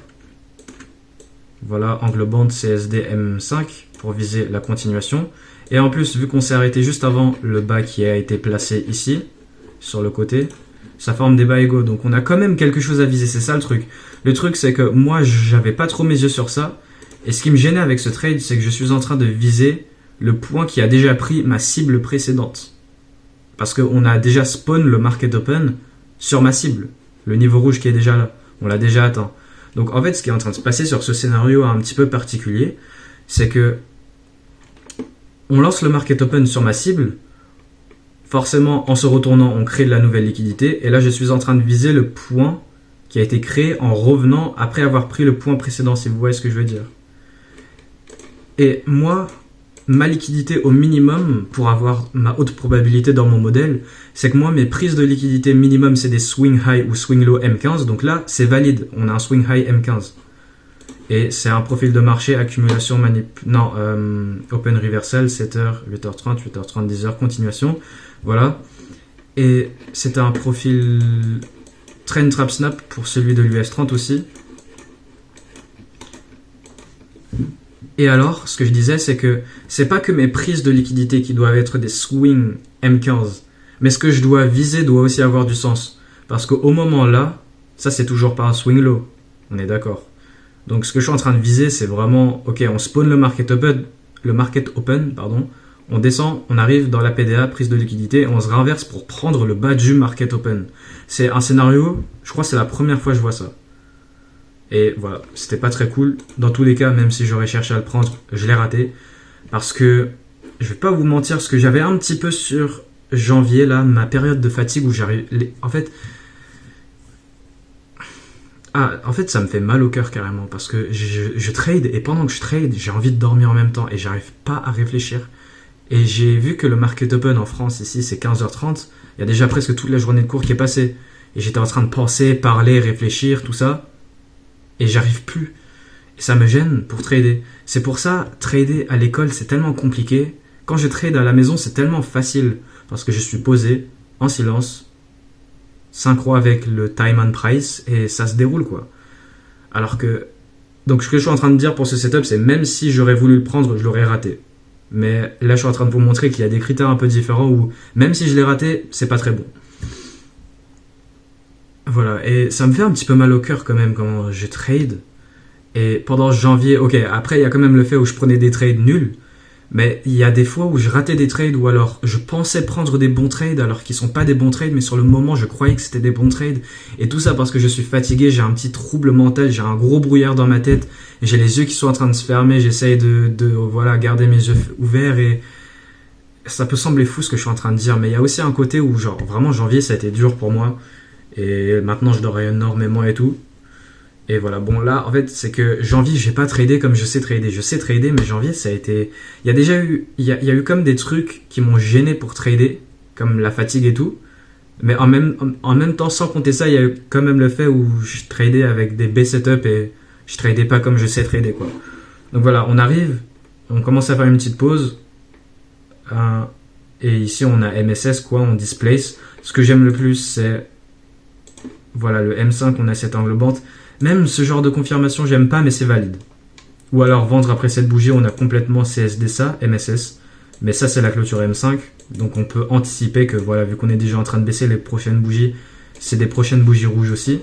Voilà, angle bande CSD M5 pour viser la continuation. Et en plus, vu qu'on s'est arrêté juste avant le bas qui a été placé ici, sur le côté, ça forme des bas égaux. Donc on a quand même quelque chose à viser, c'est ça le truc. Le truc, c'est que moi, j'avais pas trop mes yeux sur ça. Et ce qui me gênait avec ce trade, c'est que je suis en train de viser le point qui a déjà pris ma cible précédente. Parce qu'on a déjà spawn le market open sur ma cible. Le niveau rouge qui est déjà là. On l'a déjà atteint. Donc en fait, ce qui est en train de se passer sur ce scénario un petit peu particulier, c'est que on lance le market open sur ma cible. Forcément, en se retournant, on crée de la nouvelle liquidité. Et là, je suis en train de viser le point qui a été créé en revenant après avoir pris le point précédent, si vous voyez ce que je veux dire. Et moi, ma liquidité au minimum, pour avoir ma haute probabilité dans mon modèle, c'est que moi, mes prises de liquidité minimum, c'est des swing high ou swing low M15. Donc là, c'est valide. On a un swing high M15. Et c'est un profil de marché, accumulation, open reversal, 7h, 8h30, 8h30, 10h, continuation. Voilà. Et c'était un profil trend trap snap pour celui de l'US30 aussi. Et alors, ce que je disais, c'est que c'est pas que mes prises de liquidité qui doivent être des swing M15, mais ce que je dois viser doit aussi avoir du sens. Parce qu'au moment là, ça c'est toujours pas un swing low, on est d'accord. Donc ce que je suis en train de viser, c'est vraiment, ok, on spawn le market open, on descend, on arrive dans la PDA, prise de liquidité, et on se renverse pour prendre le bas du market open. C'est un scénario, je crois que c'est la première fois que je vois ça. Et voilà, c'était pas très cool. Dans tous les cas, même si j'aurais cherché à le prendre, je l'ai raté. Parce que, je vais pas vous mentir, ce que j'avais un petit peu sur janvier, là, ma période de fatigue où j'arrive... En fait, ça me fait mal au cœur carrément. Parce que je trade, et pendant que je trade, j'ai envie de dormir en même temps. Et j'arrive pas à réfléchir. Et j'ai vu que le market open en France, ici, c'est 15h30. Il y a déjà presque toute la journée de cours qui est passée. Et j'étais en train de penser, parler, réfléchir, tout ça. Et j'arrive plus. Et ça me gêne pour trader. C'est pour ça, trader à l'école, c'est tellement compliqué. Quand je trade à la maison, c'est tellement facile. Parce que je suis posé, en silence, synchro avec le time and price, et ça se déroule, quoi. Alors que... Donc, ce que je suis en train de dire pour ce setup, c'est même si j'aurais voulu le prendre, je l'aurais raté. Mais là, je suis en train de vous montrer qu'il y a des critères un peu différents où, même si je l'ai raté, c'est pas très bon. Voilà, et ça me fait un petit peu mal au cœur quand même quand je trade. Et pendant janvier, ok, après il y a quand même le fait où je prenais des trades nuls, mais il y a des fois où je ratais des trades ou alors je pensais prendre des bons trades alors qu'ils sont pas des bons trades, mais sur le moment je croyais que c'était des bons trades. Et tout ça parce que je suis fatigué, j'ai un petit trouble mental, j'ai un gros brouillard dans ma tête, j'ai les yeux qui sont en train de se fermer, j'essaye de garder mes yeux ouverts et ça peut sembler fou ce que je suis en train de dire, mais il y a aussi un côté où genre vraiment janvier ça a été dur pour moi. Et maintenant, je dors énormément et tout. Et voilà, bon là, en fait, c'est que janvier, j'ai pas tradé comme je sais trader. Je sais trader, mais janvier, ça a été... Il y a eu comme des trucs qui m'ont gêné pour trader, comme la fatigue et tout. Mais en même temps, sans compter ça, il y a eu quand même le fait où je tradais avec des B-setup et je tradais pas comme je sais trader, quoi. Donc voilà, on arrive, on commence à faire une petite pause. Et ici, on a MSS, quoi, on displace. Ce que j'aime le plus, c'est... Voilà, le M5, on a cette englobante. Même ce genre de confirmation, j'aime pas, mais c'est valide. Ou alors, vendre après cette bougie, on a complètement CSDSA, MSS. Mais ça, c'est la clôture M5. Donc, on peut anticiper que, voilà, vu qu'on est déjà en train de baisser les prochaines bougies, c'est des prochaines bougies rouges aussi.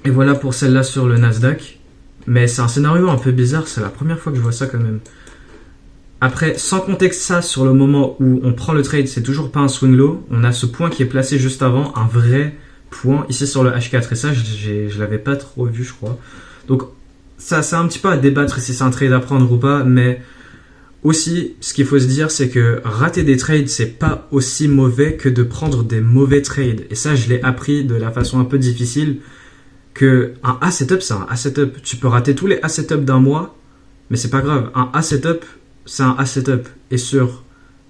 Et voilà pour celle-là sur le Nasdaq. Mais c'est un scénario un peu bizarre, c'est la première fois que je vois ça quand même. Après, sans compter que ça, sur le moment où on prend le trade, c'est toujours pas un swing low. On a ce point qui est placé juste avant, un vrai point, ici sur le H4. Et ça, je l'avais pas trop vu, je crois. Donc, ça, c'est un petit peu à débattre si c'est un trade à prendre ou pas. Mais aussi, ce qu'il faut se dire, c'est que rater des trades, c'est pas aussi mauvais que de prendre des mauvais trades. Et ça, je l'ai appris de la façon un peu difficile. Que un A setup, c'est un A setup. Tu peux rater tous les A setup d'un mois, mais c'est pas grave. Un A setup, c'est un A setup. Et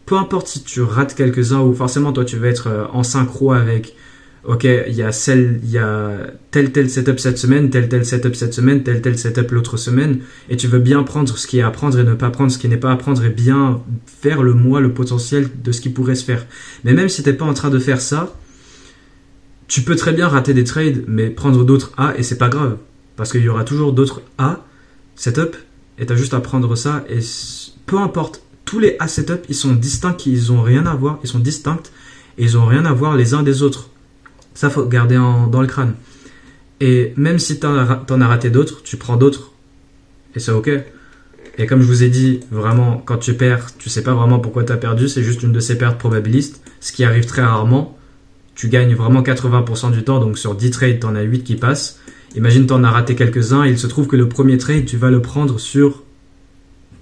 peu importe si tu rates quelques-uns ou forcément toi tu vas être en synchro avec, ok, il y a tel setup cette semaine, tel setup cette semaine, tel setup l'autre semaine, et tu veux bien prendre ce qui est à prendre et ne pas prendre ce qui n'est pas à prendre et bien faire le potentiel de ce qui pourrait se faire. Mais même si t'es pas en train de faire ça, tu peux très bien rater des trades, mais prendre d'autres A et c'est pas grave. Parce qu'il y aura toujours d'autres A setup et t'as juste à prendre ça et peu importe. Tous les A setup, ils sont distincts, ils ont rien à voir, ils sont distincts et ils ont rien à voir les uns des autres. Ça, faut garder dans le crâne. Et même si t'en as raté d'autres, tu prends d'autres et c'est ok. Et comme je vous ai dit, vraiment, quand tu perds, tu sais pas vraiment pourquoi t'as perdu, c'est juste une de ces pertes probabilistes, ce qui arrive très rarement. Tu gagnes vraiment 80% du temps, donc sur 10 trades, t'en as 8 qui passent. Imagine t'en as raté quelques-uns, et il se trouve que le premier trade, tu vas le prendre sur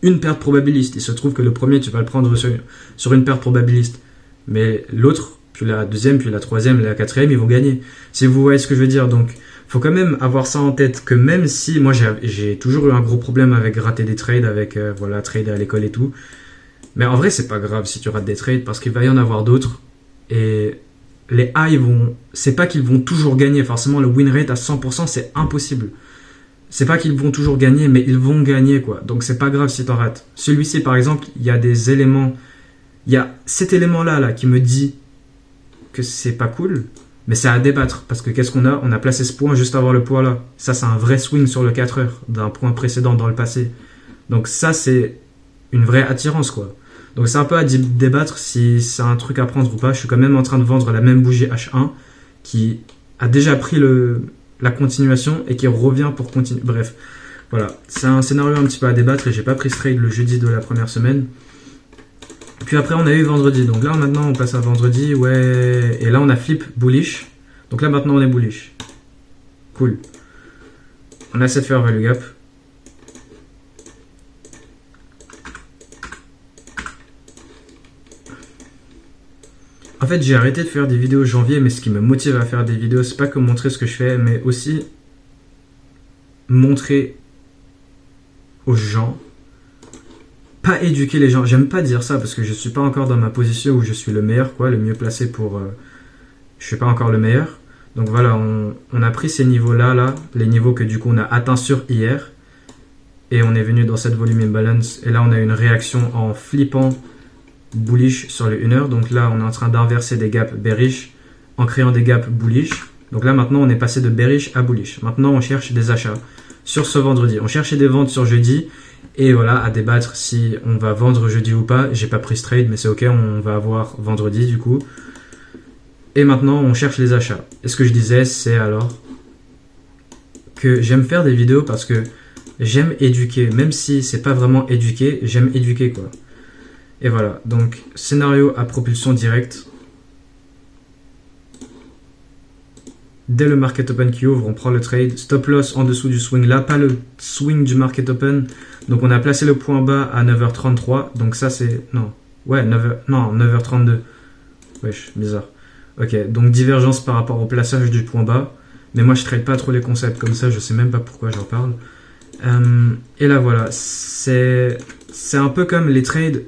une perte probabiliste. Il se trouve que le premier, tu vas le prendre sur une perte probabiliste. Mais l'autre, puis la deuxième, puis la troisième, la quatrième, ils vont gagner. Si vous voyez ce que je veux dire, donc faut quand même avoir ça en tête, que même si, moi j'ai toujours eu un gros problème avec rater des trades, avec trader à l'école et tout. Mais en vrai, c'est pas grave si tu rates des trades, parce qu'il va y en avoir d'autres, et... Les A, c'est pas qu'ils vont toujours gagner. Forcément, le win rate à 100%, c'est impossible. c'est pas qu'ils vont toujours gagner, mais ils vont gagner, quoi. Donc c'est pas grave si t'en rates. Celui-ci, par exemple, il y a des éléments, il y a cet élément-là là, qui me dit que c'est pas cool, mais c'est à débattre, parce que qu'est-ce qu'on a? On a placé ce point juste avant le point là. Ça, c'est un vrai swing sur le 4 heures, d'un point précédent dans le passé. Donc ça, c'est une vraie attirance, quoi. Donc c'est un peu à débattre si c'est un truc à prendre ou pas. Je suis quand même en train de vendre la même bougie H1 qui a déjà pris la continuation et qui revient pour continuer. Bref, voilà. C'est un scénario un petit peu à débattre et j'ai pas pris ce trade le jeudi de la première semaine. Puis après, on a eu vendredi. Donc là, maintenant, on passe à vendredi. Ouais. Et là, on a flip bullish. Donc là, maintenant, on est bullish. Cool. On a cette fair value gap. En fait, j'ai arrêté de faire des vidéos janvier, mais ce qui me motive à faire des vidéos, c'est pas que montrer ce que je fais, mais aussi montrer aux gens, pas éduquer les gens. J'aime pas dire ça parce que je suis pas encore dans ma position où je suis le meilleur, quoi, le mieux placé pour. Je suis pas encore le meilleur. Donc voilà, on a pris ces niveaux-là, là, les niveaux que du coup on a atteints sur hier, et on est venu dans cette volume imbalance, et là on a une réaction en flippant bullish sur les 1 heure. Donc là, on est en train d'inverser des gaps bearish en créant des gaps bullish. Donc là, maintenant, on est passé de bearish à bullish. Maintenant, on cherche des achats sur ce vendredi. On cherchait des ventes sur jeudi. Et voilà, à débattre si on va vendre jeudi ou pas. J'ai pas pris ce trade, mais c'est ok, on va avoir vendredi du coup. Et maintenant, on cherche les achats. Et ce que je disais, c'est alors que j'aime faire des vidéos parce que j'aime éduquer. Même si c'est pas vraiment éduquer, j'aime éduquer, quoi. Et voilà, donc scénario à propulsion directe. Dès le market open qui ouvre, on prend le trade. Stop loss en dessous du swing là, pas le swing du market open. Donc on a placé le point bas à 9h33. Donc ça c'est... Non, ouais, 9h32. Wesh, bizarre. Ok, donc divergence par rapport au plaçage du point bas. Mais moi je trade pas trop les concepts comme ça, je sais même pas pourquoi j'en parle. Et là voilà, c'est un peu comme les trades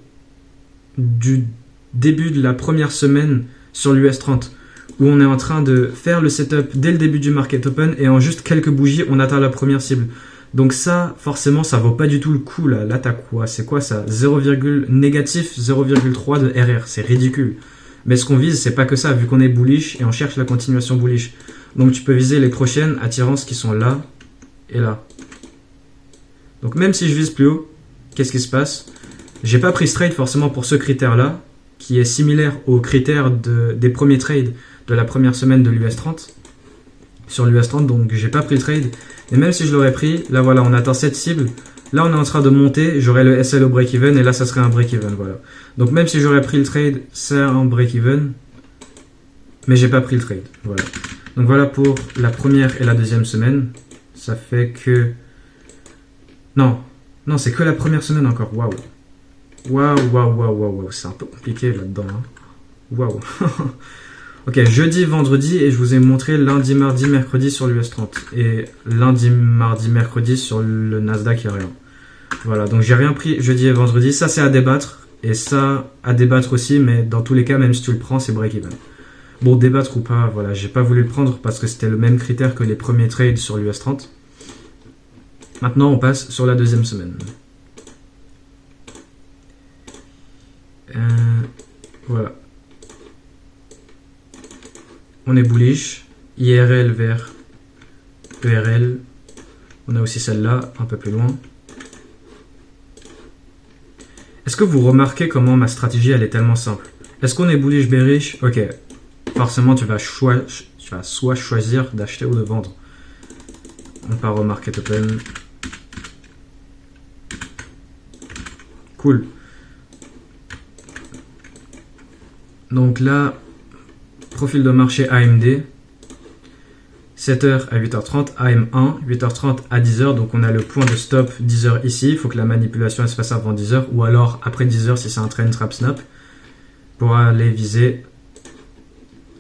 du début de la première semaine sur l'US 30 où on est en train de faire le setup dès le début du market open et en juste quelques bougies on atteint la première cible. Donc ça forcément ça vaut pas du tout le coup là. Là t'as quoi? C'est quoi ça? 0, négatif 0,3 de RR, c'est ridicule. Mais ce qu'on vise c'est pas que ça vu qu'on est bullish et on cherche la continuation bullish. Donc tu peux viser les prochaines attirances qui sont là et là. Donc même si je vise plus haut, qu'est-ce qui se passe? J'ai pas pris ce trade forcément pour ce critère-là, qui est similaire au critère des premiers trades de la première semaine de l'US 30. Sur l'US 30, donc j'ai pas pris le trade. Et même si je l'aurais pris, là voilà, on atteint cette cible. Là on est en train de monter, j'aurai le SL au break-even, et là ça serait un break-even, voilà. Donc même si j'aurais pris le trade, c'est un break-even. Mais j'ai pas pris le trade, voilà. Donc voilà pour la première et la deuxième semaine. Ça fait que... Non, c'est que la première semaine encore, waouh. Waouh, c'est un peu compliqué là-dedans. Hein. Waouh. Ok, jeudi, vendredi, et je vous ai montré lundi, mardi, mercredi sur l'US 30. Et lundi, mardi, mercredi sur le Nasdaq, il n'y a rien. Voilà, donc j'ai rien pris jeudi et vendredi. Ça, c'est à débattre. Et ça, à débattre aussi, mais dans tous les cas, même si tu le prends, c'est break-even. Bon, débattre ou pas, voilà, j'ai pas voulu le prendre parce que c'était le même critère que les premiers trades sur l'US 30. Maintenant, on passe sur la deuxième semaine. Voilà. On est bullish. IRL vers ERL. On a aussi celle-là, un peu plus loin. Est-ce que vous remarquez comment ma stratégie, elle est tellement simple? Est-ce qu'on est bullish, bearish? Ok. Forcément, tu vas soit choisir d'acheter ou de vendre. On part au market open. Cool. Donc là, profil de marché AMD, 7h à 8h30, AM1, 8h30 à 10h, donc on a le point de stop 10h ici, il faut que la manipulation elle se fasse avant 10h, ou alors après 10h si c'est un trend trap snap, pour aller viser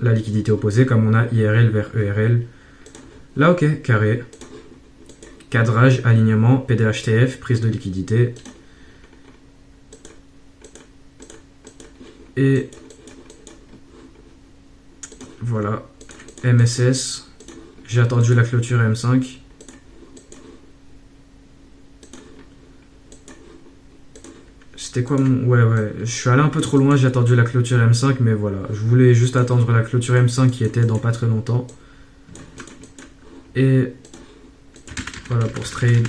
la liquidité opposée, comme on a IRL vers ERL. Là, ok, carré, cadrage, alignement, PDHTF, prise de liquidité, et voilà, MSS, j'ai attendu la clôture M5. C'était quoi mon... Ouais, je suis allé un peu trop loin, j'ai attendu la clôture M5, mais voilà. Je voulais juste attendre la clôture M5 qui était dans pas très longtemps. Et voilà pour ce trade.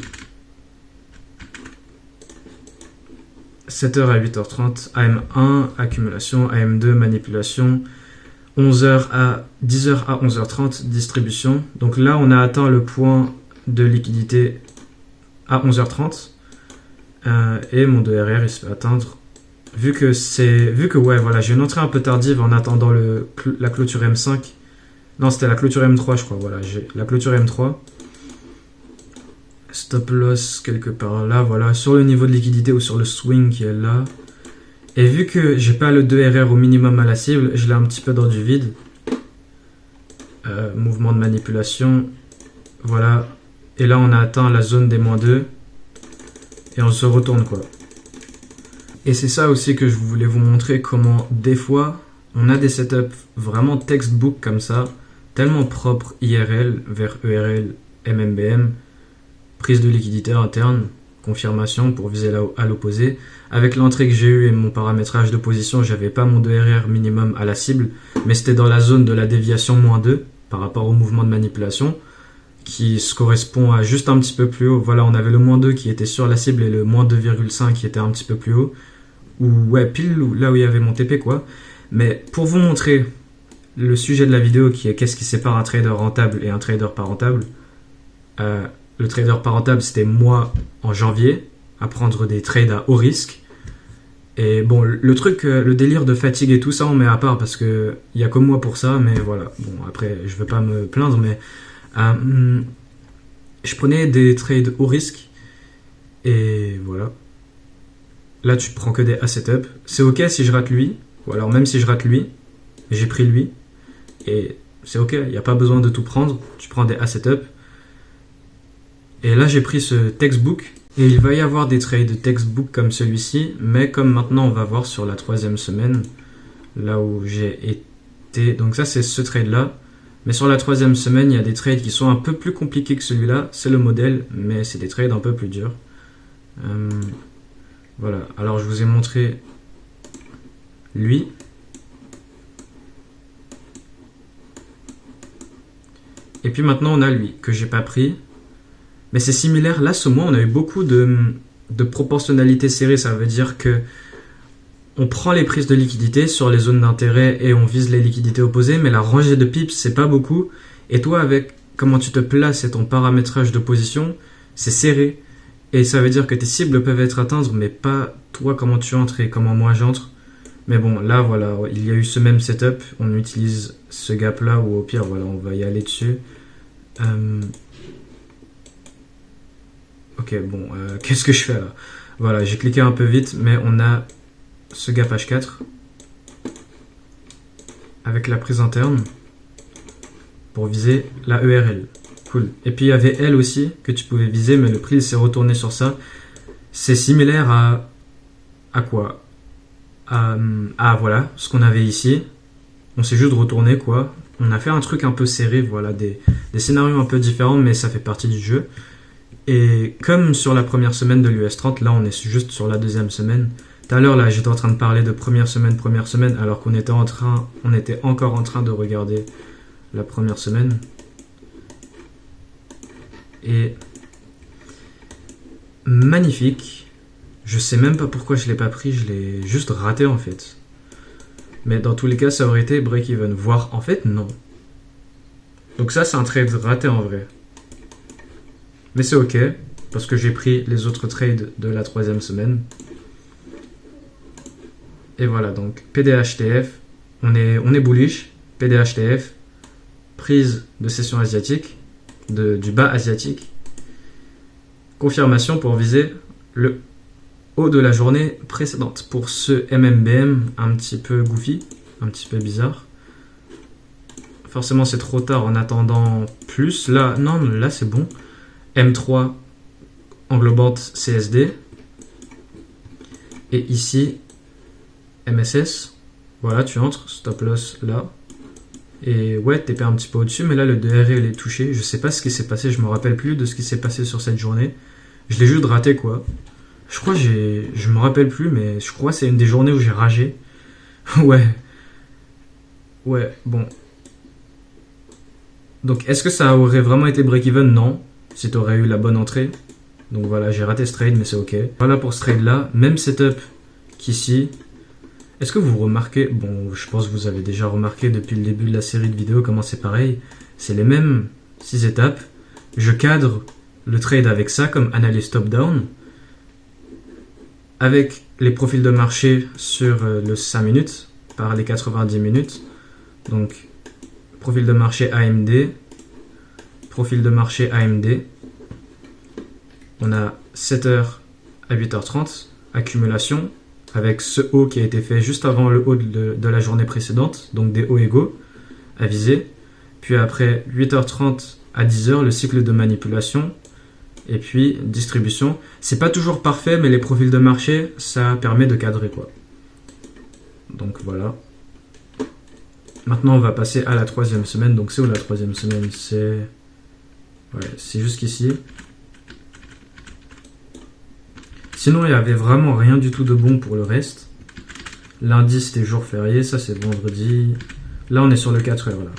7h à 8h30, AM1, accumulation, AM2, manipulation. 11h à 10h à 11h30, distribution. Donc là, on a atteint le point de liquidité à 11h30. Et mon 2RR il se fait atteindre. Vu que ouais, voilà, j'ai une entrée un peu tardive en attendant la clôture M5. Non, c'était la clôture M3, je crois. Voilà, j'ai la clôture M3. Stop loss quelque part là, voilà, sur le niveau de liquidité ou sur le swing qui est là. Et vu que j'ai pas le 2RR au minimum à la cible, je l'ai un petit peu dans du vide. Mouvement de manipulation. Voilà. Et là, on a atteint la zone des -2. Et on se retourne, quoi. Et c'est ça aussi que je voulais vous montrer, comment des fois, on a des setups vraiment textbook comme ça, tellement propres IRL vers ERL, MMBM, prise de liquidité interne, confirmation pour viser à l'opposé. Avec l'entrée que j'ai eue et mon paramétrage de position, j'avais pas mon 2RR minimum à la cible, mais c'était dans la zone de la déviation -2 par rapport au mouvement de manipulation, qui se correspond à juste un petit peu plus haut. Voilà, on avait le -2 qui était sur la cible et le -2,5 qui était un petit peu plus haut. Ou ouais, pile là où il y avait mon TP, quoi. Mais pour vous montrer le sujet de la vidéo qui est qu'est-ce qui sépare un trader rentable et un trader pas rentable. Le trader pas rentable, c'était moi en janvier, à prendre des trades à haut risque. Et bon, le truc, le délire de fatigue et tout ça, on met à part parce que il y a que moi pour ça, mais voilà. Bon, après, je veux pas me plaindre, mais je prenais des trades haut risque et voilà. Là, tu prends que des A setup. C'est ok si je rate lui, ou alors même si je rate lui, j'ai pris lui et c'est ok. Il n'y a pas besoin de tout prendre. Tu prends des A setup. Et là, j'ai pris ce textbook. Et il va y avoir des trades textbook comme celui-ci, mais comme maintenant on va voir sur la 3e semaine, là où j'ai été. Donc ça, c'est ce trade-là. Mais sur la 3e semaine, il y a des trades qui sont un peu plus compliqués que celui-là. C'est le modèle, mais c'est des trades un peu plus durs. Voilà. Alors, je vous ai montré lui. Et puis maintenant, on a lui, que j'ai pas pris. Mais c'est similaire. Là, ce mois, on a eu beaucoup de proportionnalité serrée. Ça veut dire que on prend les prises de liquidité sur les zones d'intérêt et on vise les liquidités opposées. Mais la rangée de pips, c'est pas beaucoup. Et toi, avec comment tu te places et ton paramétrage de position, c'est serré. Et ça veut dire que tes cibles peuvent être atteintes, mais pas toi, comment tu entres et comment moi j'entre. Mais bon, là, voilà, il y a eu ce même setup. On utilise ce gap-là, ou au pire, voilà, on va y aller dessus. Ok, bon, qu'est-ce que je fais là? Voilà, j'ai cliqué un peu vite, mais on a ce gap H4 avec la prise interne pour viser la ERL. Cool. Et puis il y avait L aussi que tu pouvais viser, mais le prix s'est retourné sur ça. C'est similaire à quoi? Voilà, ce qu'on avait ici. On s'est juste retourné, quoi. On a fait un truc un peu serré, voilà, des scénarios un peu différents, mais ça fait partie du jeu. Et comme sur la première semaine de l'US30, là on est juste sur la 2e semaine. Tout à l'heure là j'étais en train de parler de première semaine, alors qu'on était encore en train de regarder la première semaine. Et magnifique. Je sais même pas pourquoi je l'ai pas pris, je l'ai juste raté en fait. Mais dans tous les cas ça aurait été break-even, voire en fait non. Donc ça c'est un trade raté en vrai. Mais c'est ok, parce que j'ai pris les autres trades de la 3e semaine. Et voilà, donc PDHTF, on est bullish, PDHTF, prise de session asiatique, du bas asiatique, confirmation pour viser le haut de la journée précédente. Pour ce MMBM un petit peu goofy, un petit peu bizarre. Forcément c'est trop tard en attendant plus, là, non, là c'est bon. M3 englobante CSD et ici MSS, voilà tu entres, stop loss là et ouais TP un petit peu au-dessus, mais là le 2RL est touché, je sais pas ce qui s'est passé, je me rappelle plus de ce qui s'est passé sur cette journée, je l'ai juste raté quoi, Je crois je me rappelle plus, mais je crois que c'est une des journées où j'ai ragé. Ouais. Ouais, bon. Donc, est-ce que ça aurait vraiment été break-even? Non. Si tu aurais eu la bonne entrée. Donc voilà, j'ai raté ce trade, mais c'est ok. Voilà pour ce trade-là. Même setup qu'ici. Est-ce que vous remarquez... Bon, je pense que vous avez déjà remarqué depuis le début de la série de vidéos comment c'est pareil. C'est les mêmes 6 étapes. Je cadre le trade avec ça, comme analyse top-down. Avec les profils de marché sur le 5 minutes, par les 90 minutes. Donc, profil de marché AMD, profil de marché AMD. On a 7h à 8h30, accumulation, avec ce haut qui a été fait juste avant le haut de la journée précédente, donc des hauts égaux à viser. Puis après 8h30 à 10h, le cycle de manipulation. Et puis distribution. C'est pas toujours parfait, mais les profils de marché, ça permet de cadrer quoi. Donc voilà. Maintenant, on va passer à la 3e semaine. Donc c'est où la 3e semaine? C'est... Ouais, c'est jusqu'ici. Sinon, il n'y avait vraiment rien du tout de bon pour le reste. Lundi, c'était jour férié. Ça, c'est vendredi. Là, on est sur le 4 heures là.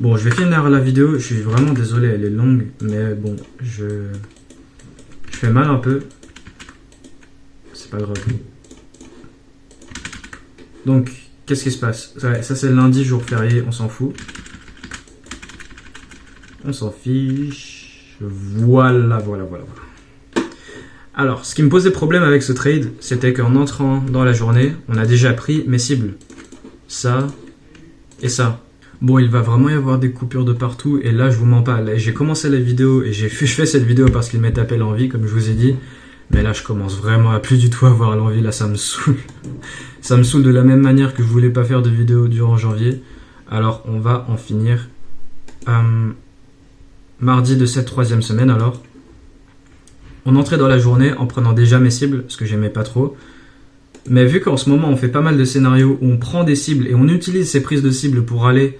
Bon, je vais finir la vidéo, je suis vraiment désolé, elle est longue, mais bon, je fais mal un peu. C'est pas grave. Donc, qu'est-ce qui se passe? Ouais, ça c'est lundi, jour férié, on s'en fout. On s'en fiche. Voilà. Alors, ce qui me posait problème avec ce trade, c'était qu'en entrant dans la journée, on a déjà pris mes cibles. Ça et ça. Bon, il va vraiment y avoir des coupures de partout et là, je vous mens pas. J'ai commencé la vidéo et je fais cette vidéo parce qu'il m'est tapé l'envie, comme je vous ai dit. Mais là, je commence vraiment à plus du tout avoir l'envie. Là, ça me saoule. Ça me saoule de la même manière que je voulais pas faire de vidéo durant janvier. Alors, on va en finir mardi de cette 3e semaine. Alors, on entrait dans la journée en prenant déjà mes cibles, ce que j'aimais pas trop. Mais vu qu'en ce moment, on fait pas mal de scénarios où on prend des cibles et on utilise ces prises de cibles pour aller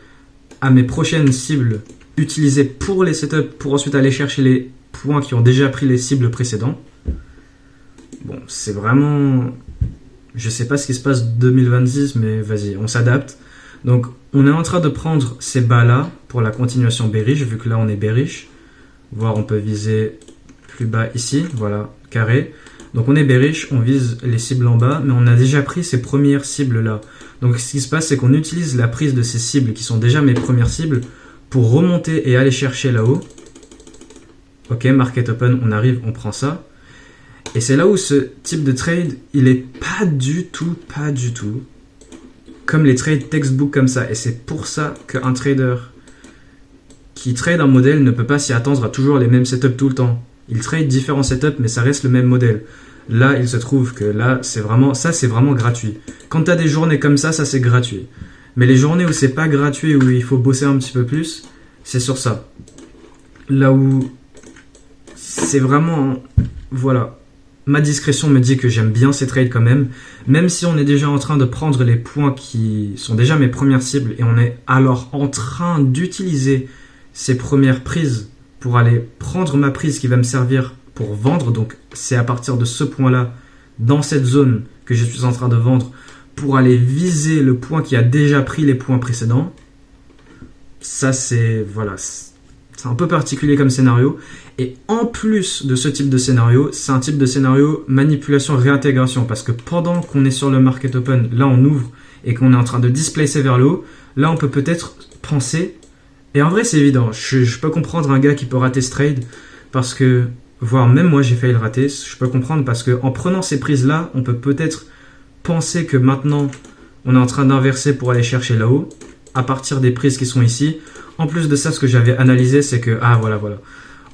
à mes prochaines cibles utilisées pour les setups, pour ensuite aller chercher les points qui ont déjà pris les cibles précédents. Bon, c'est vraiment... Je sais pas ce qui se passe 2026, mais vas-y, on s'adapte. Donc, on est en train de prendre ces bas-là pour la continuation bearish, vu que là, on est bearish. Voire, on peut viser plus bas ici, voilà, carré. Donc, on est bearish, on vise les cibles en bas, mais on a déjà pris ces premières cibles-là. Donc, ce qui se passe, c'est qu'on utilise la prise de ces cibles, qui sont déjà mes premières cibles, pour remonter et aller chercher là-haut. Ok, market open, on arrive, on prend ça. Et c'est là où ce type de trade, il est pas du tout, comme les trades textbook comme ça. Et c'est pour ça qu'un trader qui trade un modèle ne peut pas s'y attendre à toujours les mêmes setups tout le temps. Il trade différents setups, mais ça reste le même modèle. Là, il se trouve que là, c'est vraiment gratuit. Quand tu as des journées comme ça c'est gratuit. Mais les journées où c'est pas gratuit, où il faut bosser un petit peu plus, c'est sur ça. Là où c'est vraiment... Voilà. Ma discrétion me dit que j'aime bien ces trades quand même. Même si on est déjà en train de prendre les points qui sont déjà mes premières cibles et on est alors en train d'utiliser ces premières prises pour aller prendre ma prise qui va me servir pour vendre. Donc c'est à partir de ce point-là, dans cette zone que je suis en train de vendre, pour aller viser le point qui a déjà pris les points précédents. Ça c'est... Voilà. C'est un peu particulier comme scénario. Et en plus de ce type de scénario, c'est un type de scénario manipulation-réintégration. Parce que pendant qu'on est sur le market open, là on ouvre et qu'on est en train de displacer vers le haut, là on peut peut-être penser... Et en vrai c'est évident, je peux comprendre un gars qui peut rater ce trade. Parce que, voire même moi j'ai failli le rater, je peux comprendre parce que en prenant ces prises là, on peut peut-être penser que maintenant on est en train d'inverser pour aller chercher là-haut, à partir des prises qui sont ici. En plus de ça, ce que j'avais analysé, c'est que, voilà.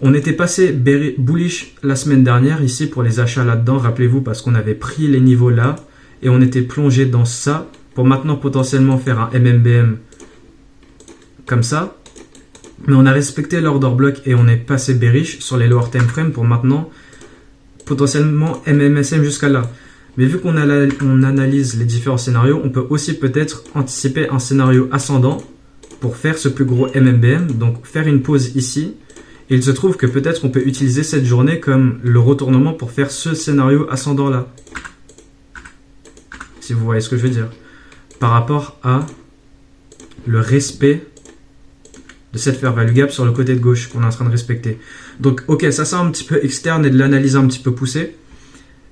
On était passé bullish la semaine dernière ici pour les achats là-dedans, rappelez-vous, parce qu'on avait pris les niveaux là et on était plongé dans ça pour maintenant potentiellement faire un MMBM comme ça. Mais on a respecté l'order block et on est passé bearish sur les lower time frame pour maintenant potentiellement MMSM jusqu'à là. Mais vu qu'on analyse les différents scénarios, on peut aussi peut-être anticiper un scénario ascendant pour faire ce plus gros MMBM, donc faire une pause ici Et il se trouve que peut-être on peut utiliser cette journée comme le retournement pour faire ce scénario ascendant là. Si vous voyez ce que je veux dire. Par rapport à le respect de cette fair value gap sur le côté de gauche qu'on est en train de respecter. Donc ok, ça c'est un petit peu externe et de l'analyse un petit peu poussée.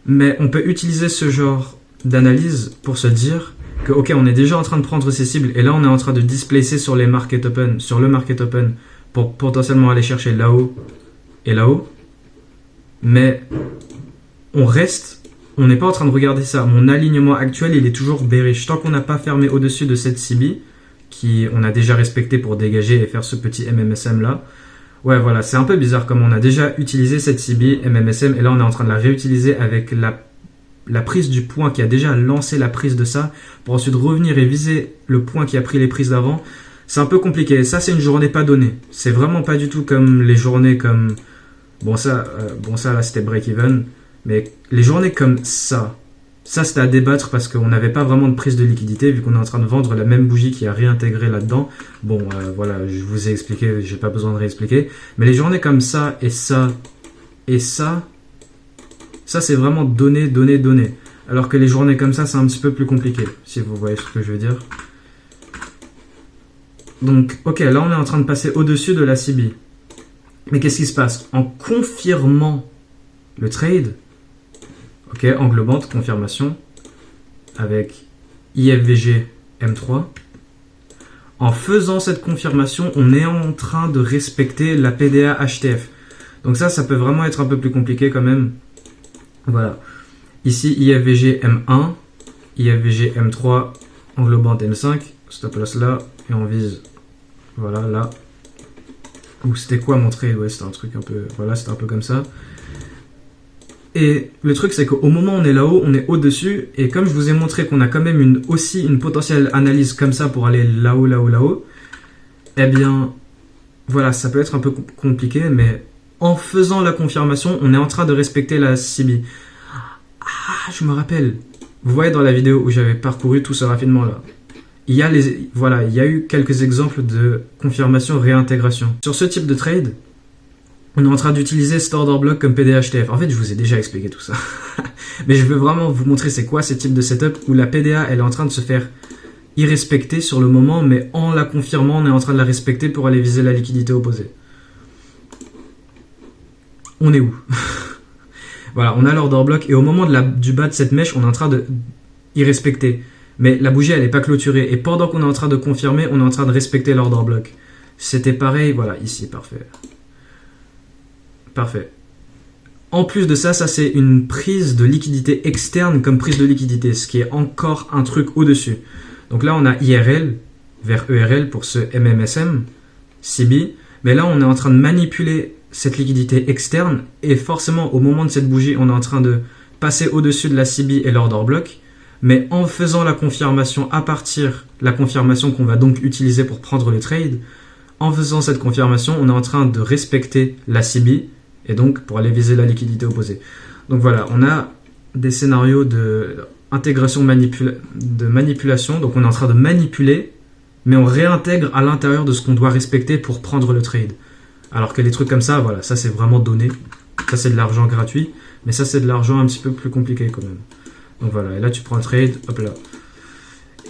Mais on peut utiliser ce genre d'analyse pour se dire que ok, on est déjà en train de prendre ces cibles et là on est en train de displacer sur les market open, sur le market open pour potentiellement aller chercher là-haut et là-haut. Mais on n'est pas en train de regarder ça. Mon alignement actuel, il est toujours bearish. Tant qu'on n'a pas fermé au-dessus de cette CB, qui on a déjà respecté pour dégager et faire ce petit MMSM là. Ouais, voilà, c'est un peu bizarre comme on a déjà utilisé cette CB, MMSM, et là on est en train de la réutiliser avec la prise du point qui a déjà lancé la prise de ça, pour ensuite revenir et viser le point qui a pris les prises d'avant. C'est un peu compliqué. Ça, c'est une journée pas donnée. C'est vraiment pas du tout comme les journées comme... Bon, ça là, c'était break-even. Mais les journées comme ça c'était à débattre parce qu'on n'avait pas vraiment de prise de liquidité vu qu'on est en train de vendre la même bougie qui a réintégré là-dedans. Bon, voilà, je vous ai expliqué, j'ai pas besoin de réexpliquer. Mais les journées comme ça, et ça, c'est vraiment donné. Alors que les journées comme ça, c'est un petit peu plus compliqué, si vous voyez ce que je veux dire. Donc, ok, là on est en train de passer au-dessus de la CB. Mais qu'est-ce qui se passe? En confirmant le trade, ok, englobante, confirmation, avec IFVG M3. En faisant cette confirmation, on est en train de respecter la PDA HTF. Donc ça peut vraiment être un peu plus compliqué quand même. Voilà. Ici, IFVG M1, IFVG M3, englobante M5, stop loss là, et on vise, voilà, là. Ou c'était quoi mon trade? Ouais, c'était un truc un peu, voilà, c'était un peu comme ça. Et le truc, c'est qu'au moment où on est là-haut, on est au-dessus. Et comme je vous ai montré qu'on a quand même aussi une potentielle analyse comme ça pour aller là-haut, eh bien, voilà, ça peut être un peu compliqué. Mais en faisant la confirmation, on est en train de respecter la CB. Ah, je me rappelle. Vous voyez dans la vidéo où j'avais parcouru tout ce raffinement-là. Il y a eu quelques exemples de confirmation réintégration. Sur ce type de trade, on est en train d'utiliser cet order block comme PDHTF. En fait, je vous ai déjà expliqué tout ça. Mais je veux vraiment vous montrer c'est quoi ces types de setup où la PDA, elle est en train de se faire irrespecter sur le moment, mais en la confirmant, on est en train de la respecter pour aller viser la liquidité opposée. On est où? Voilà, on a l'order block et au moment du bas de cette mèche, on est en train de y respecter. Mais la bougie, elle n'est pas clôturée. Et pendant qu'on est en train de confirmer, on est en train de respecter l'order block. C'était pareil, voilà, ici, parfait. Parfait. En plus de ça, ça c'est une prise de liquidité externe comme prise de liquidité, ce qui est encore un truc au-dessus. Donc là, on a IRL vers ERL pour ce MMSM, CB. Mais là, on est en train de manipuler cette liquidité externe et forcément, au moment de cette bougie, on est en train de passer au-dessus de la CB et l'order block. Mais en faisant la confirmation la confirmation qu'on va donc utiliser pour prendre le trade, en faisant cette confirmation, on est en train de respecter la CB et donc pour aller viser la liquidité opposée. Donc voilà, on a des scénarios d'intégration de manipulation. Donc on est en train de manipuler, mais on réintègre à l'intérieur de ce qu'on doit respecter pour prendre le trade. Alors que les trucs comme ça, voilà, ça c'est vraiment donné. Ça c'est de l'argent gratuit, mais ça c'est de l'argent un petit peu plus compliqué quand même. Donc voilà, et là tu prends le trade, hop là.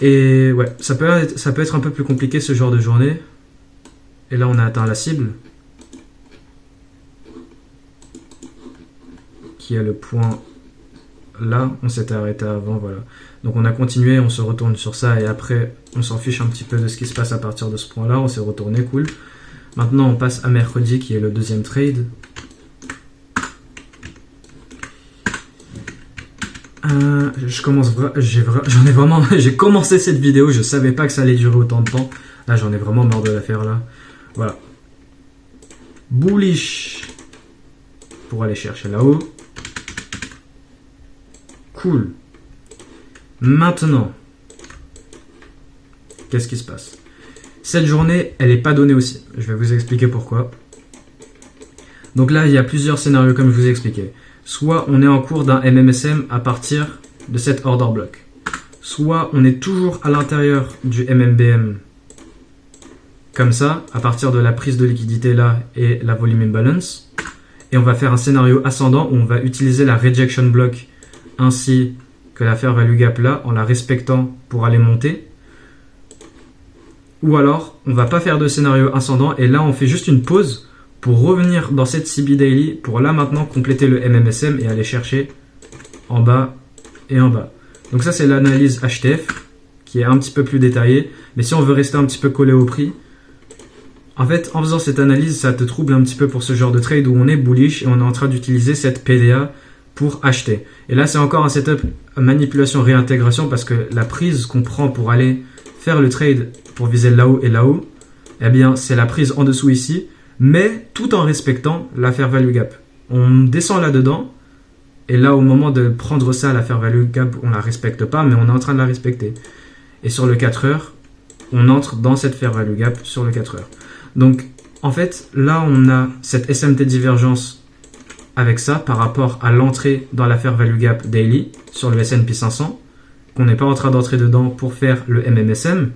Et ouais, ça peut être un peu plus compliqué ce genre de journée. Et là on a atteint la cible. Qui est le point là, on s'était arrêté avant, voilà. Donc on a continué, on se retourne sur ça et après on s'en fiche un petit peu de ce qui se passe à partir de ce point là, on s'est retourné, cool. Maintenant on passe à mercredi qui est le deuxième trade. J'ai commencé cette vidéo, je savais pas que ça allait durer autant de temps. Là j'en ai vraiment marre de la faire là. Voilà. Bullish pour aller chercher là-haut. Cool. Maintenant, qu'est-ce qui se passe? Cette journée, elle n'est pas donnée aussi. Je vais vous expliquer pourquoi. Donc là, il y a plusieurs scénarios comme je vous ai expliqué. Soit on est en cours d'un MMSM à partir de cet order block. Soit on est toujours à l'intérieur du MMBM comme ça, à partir de la prise de liquidité là et la volume imbalance. Et on va faire un scénario ascendant où on va utiliser la rejection block ainsi que la fair value gap là en la respectant pour aller monter. Ou alors, on va pas faire de scénario ascendant et là on fait juste une pause pour revenir dans cette CB Daily pour là maintenant compléter le MMSM et aller chercher en bas et en bas. Donc ça c'est l'analyse HTF qui est un petit peu plus détaillée. Mais si on veut rester un petit peu collé au prix, en fait, en faisant cette analyse, ça te trouble un petit peu pour ce genre de trade où on est bullish et on est en train d'utiliser cette PDA pour acheter. Et là, c'est encore un setup manipulation réintégration parce que la prise qu'on prend pour aller faire le trade pour viser là-haut et là-haut, eh bien, c'est la prise en dessous ici, mais tout en respectant la fair value gap. On descend là-dedans et là, au moment de prendre ça, la fair value gap, on la respecte pas, mais on est en train de la respecter. Et sur le 4 heures, on entre dans cette fair value gap sur le 4 heures. Donc, en fait, là, on a cette SMT divergence avec ça par rapport à l'entrée dans la fair value gap daily sur le S&P 500, qu'on n'est pas en train d'entrer dedans pour faire le MMSM.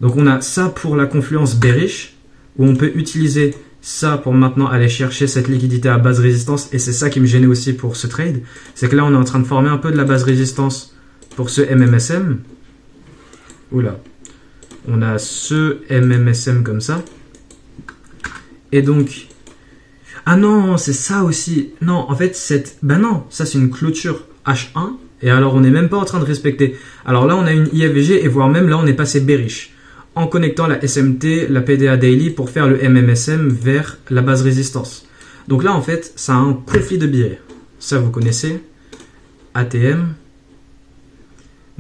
Donc, on a ça pour la confluence bearish, où on peut utiliser ça pour maintenant aller chercher cette liquidité à basse résistance. Et c'est ça qui me gênait aussi pour ce trade. C'est que là, on est en train de former un peu de la basse résistance pour ce MMSM. Oula. On a ce MMSM comme ça. Et donc, ah non, c'est ça aussi. Non, en fait, ben non, ça c'est une clôture H1. Et alors, on n'est même pas en train de respecter. Alors là, on a une IFVG et voire même là, on est passé bearish. En connectant la SMT, la PDA Daily pour faire le MMSM vers la base résistance. Donc là, en fait, ça a un conflit de biais. Ça, vous connaissez. ATM.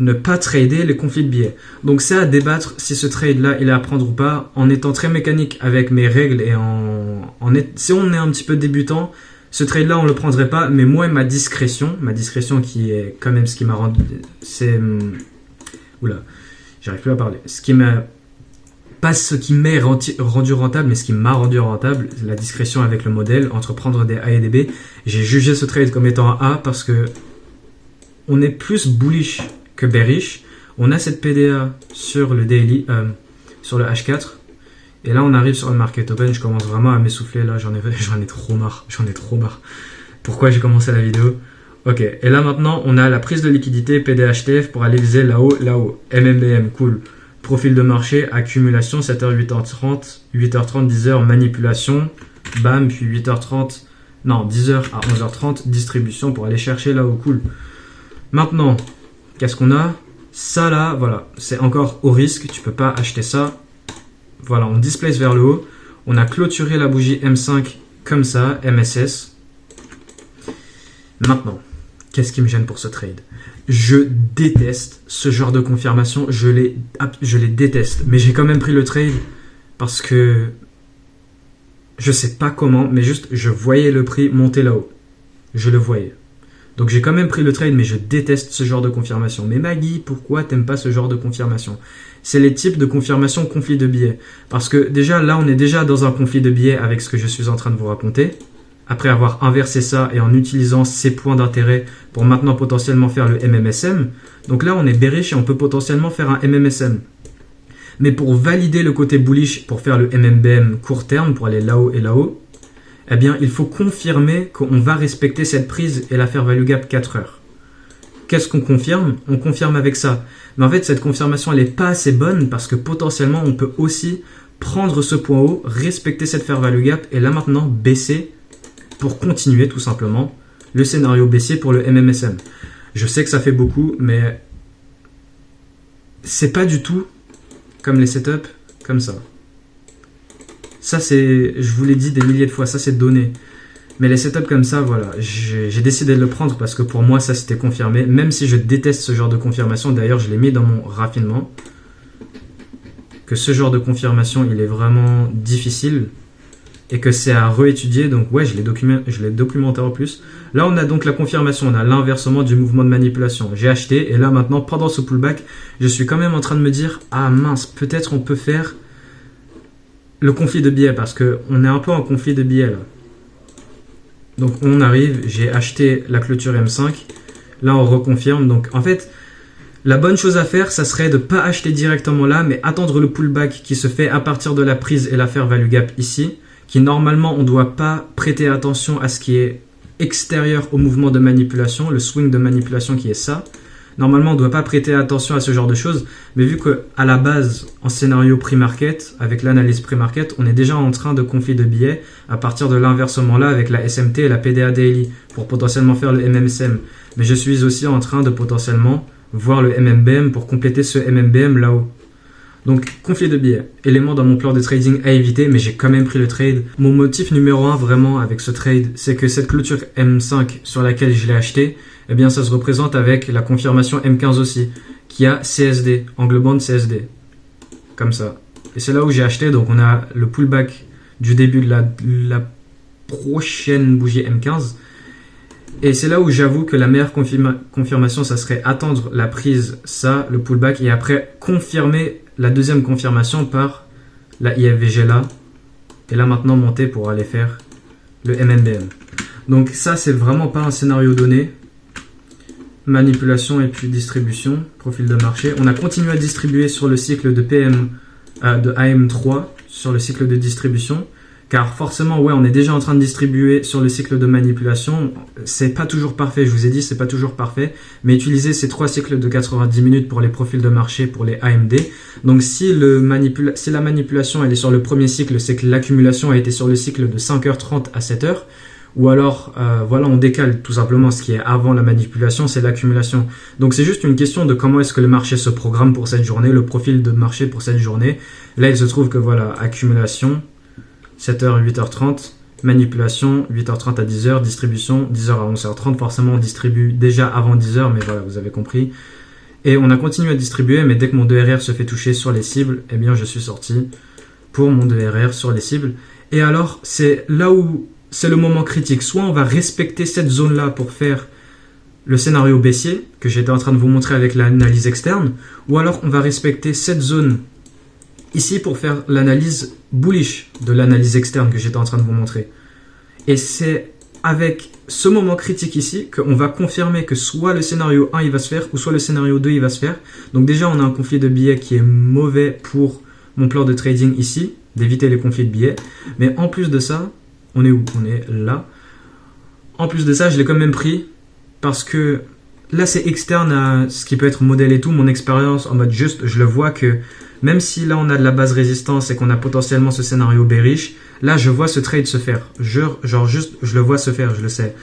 Ne pas trader les conflits de biais. Donc c'est à débattre si ce trade-là, il est à prendre ou pas, en étant très mécanique avec mes règles et si on est un petit peu débutant, ce trade-là, on le prendrait pas, mais moi, ma discrétion qui est quand même ce qui m'a rendu... Oula, j'arrive plus à parler. Pas ce qui m'est rendu rentable, mais ce qui m'a rendu rentable, la discrétion avec le modèle, entre prendre des A et des B. J'ai jugé ce trade comme étant un A parce que on est plus bullish que bearish. On a cette PDA sur le daily, sur le H4. Et là, on arrive sur le market open. Je commence vraiment à m'essouffler. Là, j'en ai trop marre. Pourquoi j'ai commencé la vidéo? Ok. Et là, maintenant, on a la prise de liquidité PDHTF pour aller viser là-haut, là-haut. MMBM, cool. Profil de marché, accumulation, 7h, 8h30, 8h30, 10h, manipulation. Bam, puis 8h30. Non, 10h à 11h30, distribution pour aller chercher là-haut, cool. Maintenant, qu'est-ce qu'on a? Ça là, voilà, c'est encore au risque, tu peux pas acheter ça. Voilà, on displace vers le haut. On a clôturé la bougie M5 comme ça, MSS. Maintenant, qu'est-ce qui me gêne pour ce trade? Je déteste ce genre de confirmation, je les déteste. Mais j'ai quand même pris le trade parce que je sais pas comment, mais juste je voyais le prix monter là-haut. Je le voyais. Donc j'ai quand même pris le trade, mais je déteste ce genre de confirmation. Mais Maggie, pourquoi t'aimes pas ce genre de confirmation? C'est les types de confirmation conflit de biais. Parce que déjà, là, on est déjà dans un conflit de biais avec ce que je suis en train de vous raconter. Après avoir inversé ça et en utilisant ces points d'intérêt pour maintenant potentiellement faire le MMSM. Donc là, on est bearish et on peut potentiellement faire un MMSM. Mais pour valider le côté bullish, pour faire le MMBM court terme, pour aller là-haut et là-haut, eh bien, il faut confirmer qu'on va respecter cette prise et la fair value gap 4 heures. Qu'est-ce qu'on confirme? On confirme avec ça. Mais en fait, cette confirmation, elle n'est pas assez bonne parce que potentiellement, on peut aussi prendre ce point haut, respecter cette fair value gap et là maintenant baisser pour continuer tout simplement le scénario baissier pour le MMSM. Je sais que ça fait beaucoup, mais c'est pas du tout comme les setups comme ça. Ça, c'est, je vous l'ai dit des milliers de fois, ça c'est donné. Mais les setups comme ça, voilà, j'ai décidé de le prendre parce que pour moi, ça c'était confirmé. Même si je déteste ce genre de confirmation, d'ailleurs, je l'ai mis dans mon raffinement. Que ce genre de confirmation, il est vraiment difficile et que c'est à réétudier. Donc ouais, je l'ai documenté en plus. Là, on a donc la confirmation, on a l'inversement du mouvement de manipulation. J'ai acheté et là maintenant, pendant ce pullback, je suis quand même en train de me dire, ah mince, peut-être on peut faire le conflit de biais parce qu'on est un peu en conflit de biais là. Donc on arrive, j'ai acheté la clôture M5, là on reconfirme. Donc en fait, La bonne chose à faire, ça serait de ne pas acheter directement là, mais attendre le pullback qui se fait à partir de la prise et la fair value gap ici, qui normalement on ne doit pas prêter attention à ce qui est extérieur au mouvement de manipulation, le swing de manipulation qui est ça. Normalement on ne doit pas prêter attention à ce genre de choses, mais vu qu'à la base, en scénario pre-market, avec l'analyse pre-market, on est déjà en train de conflit de billets à partir de l'inversement là avec la SMT et la PDA Daily pour potentiellement faire le MMSM. Mais je suis aussi en train de potentiellement voir le MMBM pour compléter ce MMBM là-haut. Donc, conflit de billets, élément dans mon plan de trading à éviter, mais j'ai quand même pris le trade. Mon motif numéro 1 vraiment avec ce trade, c'est que cette clôture M5 sur laquelle je l'ai acheté, eh bien ça se représente avec la confirmation M15 aussi, qui a CSD, angle band CSD, comme ça. Et c'est là où j'ai acheté, donc on a le pullback du début de la prochaine bougie M15. Et c'est là où j'avoue que la meilleure confirmation, ça serait attendre la prise, ça, le pullback, et après confirmer la deuxième confirmation par la IFVG là. Et là maintenant monter pour aller faire le MMBM. Donc ça, c'est vraiment pas un scénario donné. Manipulation et puis distribution, profil de marché. On a continué à distribuer sur le cycle de de AM3, sur le cycle de distribution. Car forcément, ouais, on est déjà en train de distribuer sur le cycle de manipulation. C'est pas toujours parfait, je vous ai dit, c'est pas toujours parfait. Mais utilisez ces 3 cycles de 90 minutes pour les profils de marché, pour les AMD. Donc si la manipulation elle est sur le premier cycle, c'est que l'accumulation a été sur le cycle de 5h30 à 7h. Ou alors, voilà, on décale tout simplement ce qui est avant la manipulation, c'est l'accumulation. Donc c'est juste une question de comment est-ce que le marché se programme pour cette journée, le profil de marché pour cette journée. Là, il se trouve que voilà, accumulation, 7h, 8h30, manipulation, 8h30 à 10h, distribution, 10h à 11h30. Forcément, on distribue déjà avant 10h, mais voilà, vous avez compris. Et on a continué à distribuer, mais dès que mon 2RR se fait toucher sur les cibles, eh bien, je suis sorti pour mon 2RR sur les cibles. Et alors, c'est là où c'est le moment critique. Soit on va respecter cette zone-là pour faire le scénario baissier, que j'étais en train de vous montrer avec l'analyse externe, ou alors on va respecter cette zone ici pour faire l'analyse bullish de l'analyse externe que j'étais en train de vous montrer. Et c'est avec ce moment critique ici qu'on va confirmer que soit le scénario 1 il va se faire, ou soit le scénario 2 il va se faire. Donc déjà on a un conflit de billets qui est mauvais pour mon plan de trading ici, d'éviter les conflits de billets. Mais en plus de ça, on est où? On est là. En plus de ça, je l'ai quand même pris parce que là c'est externe à ce qui peut être modèle et tout, mon expérience en mode juste, je le vois que même si là on a de la base résistance et qu'on a potentiellement ce scénario bearish, là je vois ce trade se faire. Genre juste, je le vois se faire, je le sais.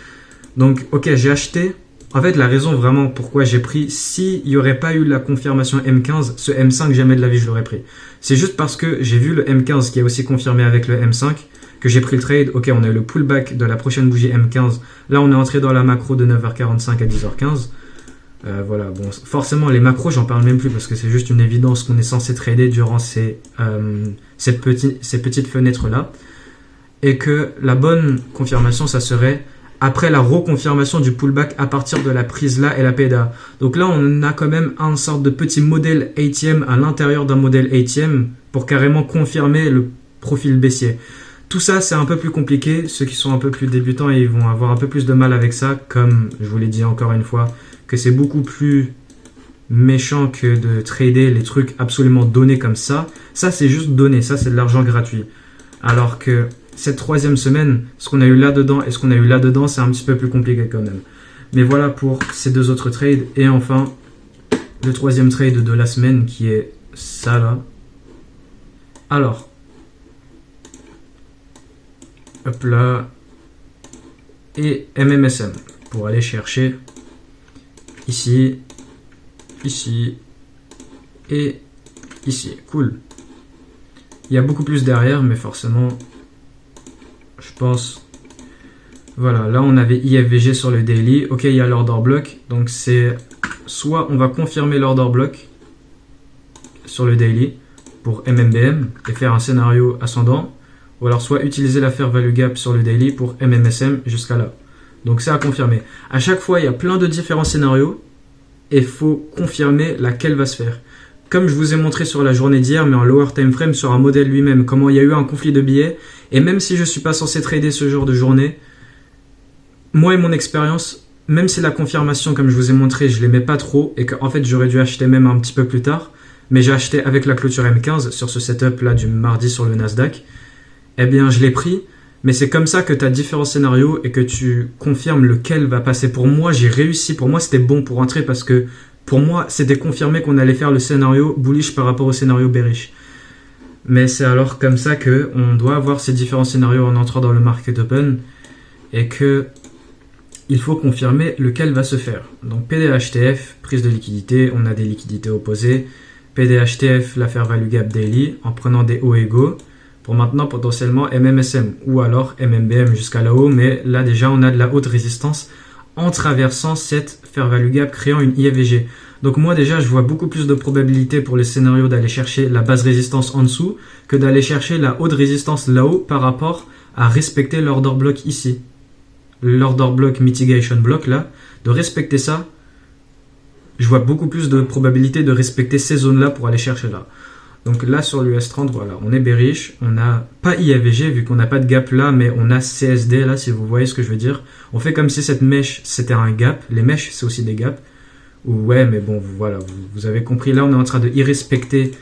Donc ok, j'ai acheté. En fait, la raison vraiment pourquoi j'ai pris, s'il n'y aurait pas eu la confirmation M15, ce M5 jamais de la vie je l'aurais pris. C'est juste parce que j'ai vu le M15 qui est aussi confirmé avec le M5, que j'ai pris le trade. Ok, on a eu le pullback de la prochaine bougie M15. Là on est entré dans la macro de 9h45 à 10h15. Voilà, bon, forcément les macros j'en parle même plus parce que c'est juste une évidence qu'on est censé trader durant ces petites fenêtres là, et que la bonne confirmation ça serait après la reconfirmation du pullback à partir de la prise là et la PDA. Donc là on a quand même un sorte de petit modèle ATM à l'intérieur d'un modèle ATM pour carrément confirmer le profil baissier. Tout ça, c'est un peu plus compliqué. Ceux qui sont un peu plus débutants, ils vont avoir un peu plus de mal avec ça. Comme je vous l'ai dit encore une fois, que c'est beaucoup plus méchant que de trader les trucs absolument donnés comme ça. Ça, c'est juste donné. Ça, c'est de l'argent gratuit. Alors que cette troisième semaine, ce qu'on a eu là-dedans et ce qu'on a eu là-dedans, c'est un petit peu plus compliqué quand même. Mais voilà pour ces deux autres trades. Et enfin, le troisième trade de la semaine qui est ça là. Alors, hop là, et MMSM pour aller chercher ici, ici et ici. Cool. Il y a beaucoup plus derrière, mais forcément, je pense. Voilà, là on avait IFVG sur le daily. Ok, il y a l'order block. Donc c'est soit on va confirmer l'order block sur le daily pour MMBM et faire un scénario ascendant. Ou alors soit utiliser la fair value gap sur le daily pour MMSM jusqu'à là. Donc c'est à confirmer. À chaque fois, il y a plein de différents scénarios et il faut confirmer laquelle va se faire. Comme je vous ai montré sur la journée d'hier, mais en lower time frame sur un modèle lui-même, comment il y a eu un conflit de billets. Et même si je ne suis pas censé trader ce genre de journée, moi et mon expérience, même si la confirmation, comme je vous ai montré, je l'aimais pas trop, et qu'en fait j'aurais dû acheter même un petit peu plus tard, mais j'ai acheté avec la clôture M15 sur ce setup là du mardi sur le Nasdaq, eh bien je l'ai pris, mais c'est comme ça que tu as différents scénarios et que tu confirmes lequel va passer. Pour moi, j'ai réussi, pour moi c'était bon pour entrer parce que pour moi c'était confirmé qu'on allait faire le scénario bullish par rapport au scénario bearish. Mais c'est alors comme ça qu'on doit avoir ces différents scénarios en entrant dans le market open et que il faut confirmer lequel va se faire. Donc PDHTF, prise de liquidité, on a des liquidités opposées. PDHTF, la fair value gap daily, en prenant des hauts égaux. Pour maintenant potentiellement MMSM ou alors MMBM jusqu'à là-haut. Mais là déjà on a de la haute résistance en traversant cette fair value gap créant une IFVG. Donc moi déjà je vois beaucoup plus de probabilité pour les scénarios d'aller chercher la basse résistance en dessous que d'aller chercher la haute résistance là-haut par rapport à respecter l'order block ici. L'order block mitigation block là, de respecter ça, je vois beaucoup plus de probabilité de respecter ces zones là pour aller chercher là. Donc là sur l'US 30, voilà, on est bearish, on n'a pas IAVG vu qu'on n'a pas de gap là, mais on a CSD là si vous voyez ce que je veux dire. On fait comme si cette mèche c'était un gap, les mèches c'est aussi des gaps. Ouais, mais bon, voilà, vous avez compris. Là, on est en train de irrespecter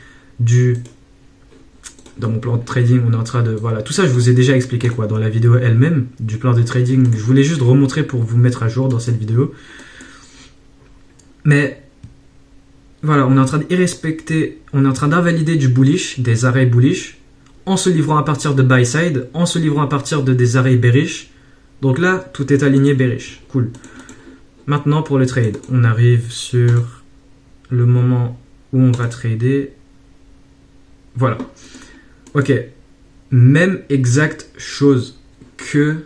dans mon plan de trading, on est en train de... Voilà, tout ça, je vous ai déjà expliqué quoi dans la vidéo elle-même du plan de trading. Je voulais juste remontrer pour vous mettre à jour dans cette vidéo. Mais voilà, on est en train d'irrespecter, on est en train d'invalider du bullish, des arrêts bullish, en se livrant à partir de buy side, en se livrant à partir de des arrêts bearish. Donc là, tout est aligné bearish. Cool. Maintenant, pour le trade, on arrive sur le moment où on va trader. Voilà. Ok. Même exacte chose que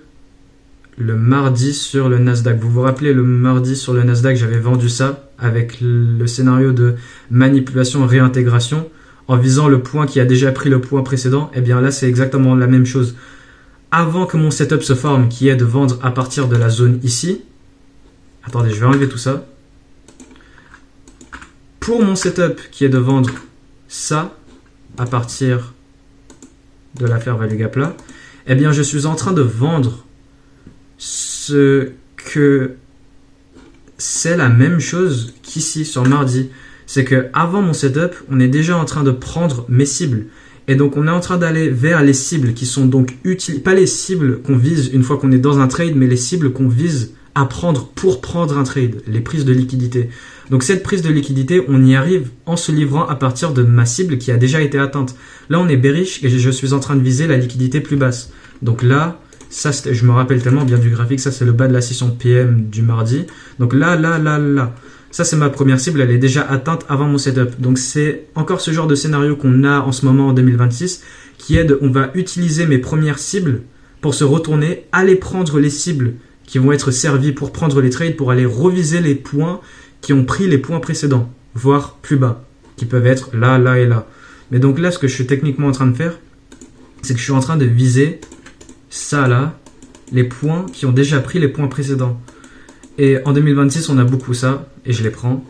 le mardi sur le Nasdaq. Vous vous rappelez, le mardi sur le Nasdaq, j'avais vendu ça avec le scénario de manipulation-réintégration en visant le point qui a déjà pris le point précédent. Eh bien là, c'est exactement la même chose. Avant que mon setup se forme, qui est de vendre à partir de la zone ici. Attendez, je vais enlever tout ça. Pour mon setup qui est de vendre ça à partir de la fair value gap là, eh bien je suis en train de vendre ce que c'est la même chose qu'ici sur mardi. C'est que avant mon setup, on est déjà en train de prendre mes cibles. Et donc on est en train d'aller vers les cibles qui sont donc utiles, pas les cibles qu'on vise une fois qu'on est dans un trade, mais les cibles qu'on vise à prendre pour prendre un trade, les prises de liquidité. Donc cette prise de liquidité, on y arrive en se livrant à partir de ma cible qui a déjà été atteinte. Là, on est bearish et je suis en train de viser la liquidité plus basse. Donc là, ça, je me rappelle tellement bien du graphique, ça c'est le bas de la session PM du mardi. Donc là, ça c'est ma première cible, elle est déjà atteinte avant mon setup. Donc c'est encore ce genre de scénario qu'on a en ce moment en 2026, qui est on va utiliser mes premières cibles pour se retourner, aller prendre les cibles qui vont être servis pour prendre les trades, pour aller reviser les points qui ont pris les points précédents, voire plus bas, qui peuvent être là, là et là. Mais donc là, ce que je suis techniquement en train de faire, c'est que je suis en train de viser ça là, les points qui ont déjà pris les points précédents. Et en 2026, on a beaucoup ça, et je les prends.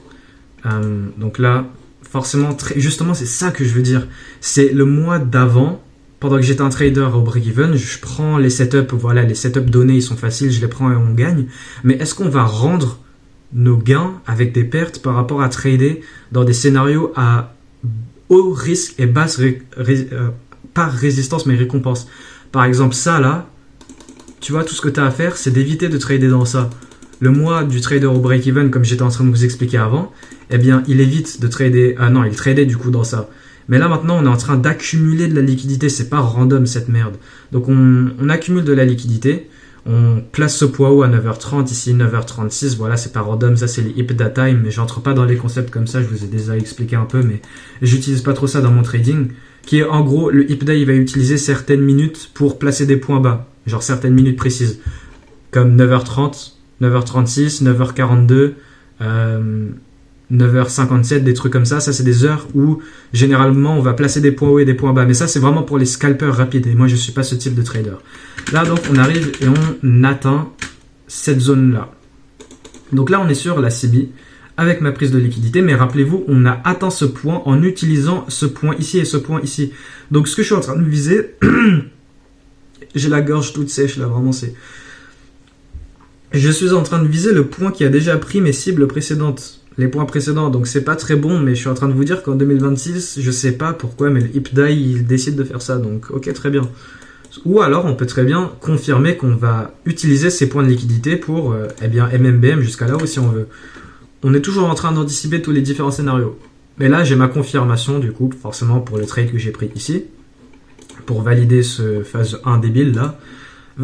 Donc là, forcément, justement, c'est ça que je veux dire. C'est le mois d'avant. Pendant que j'étais un trader au break-even, je prends les setups, voilà, les setups donnés, ils sont faciles, je les prends et on gagne. Mais est-ce qu'on va rendre nos gains avec des pertes par rapport à trader dans des scénarios à haut risque et basse, pas résistance, mais récompense? Par exemple, ça là, tu vois, tout ce que tu as à faire, c'est d'éviter de trader dans ça. Le mois du trader au break-even, comme j'étais en train de vous expliquer avant, eh bien, il évite de trader, non, il tradait du coup dans ça. Mais là maintenant on est en train d'accumuler de la liquidité, c'est pas random cette merde. Donc on accumule de la liquidité, on place ce poids haut à 9h30, ici 9h36, voilà c'est pas random, ça c'est les IPDA time, mais j'entre pas dans les concepts comme ça, je vous ai déjà expliqué un peu, mais j'utilise pas trop ça dans mon trading, qui est en gros, le IPDA il va utiliser certaines minutes pour placer des points bas, genre certaines minutes précises, comme 9h30, 9h36, 9h42, 9h57, des trucs comme ça. Ça, c'est des heures où, généralement, on va placer des points hauts et des points bas. Mais ça, c'est vraiment pour les scalpers rapides. Et moi, je ne suis pas ce type de trader. Là, donc, on arrive et on atteint cette zone-là. Donc là, on est sur la CB avec ma prise de liquidité. Mais rappelez-vous, on a atteint ce point en utilisant ce point ici et ce point ici. Donc, ce que je suis en train de viser... J'ai la gorge toute sèche, là, vraiment, c'est... je suis en train de viser le point qui a déjà pris mes cibles précédentes, les points précédents, donc c'est pas très bon, mais je suis en train de vous dire qu'en 2026, je sais pas pourquoi, mais le HIPDAI, il décide de faire ça, donc ok, très bien. Ou alors, on peut très bien confirmer qu'on va utiliser ces points de liquidité pour, eh bien, MMBM jusqu'à là où si on veut. On est toujours en train d'anticiper tous les différents scénarios. Mais là, j'ai ma confirmation, du coup, forcément, pour le trade que j'ai pris ici, pour valider ce phase 1 débile, là.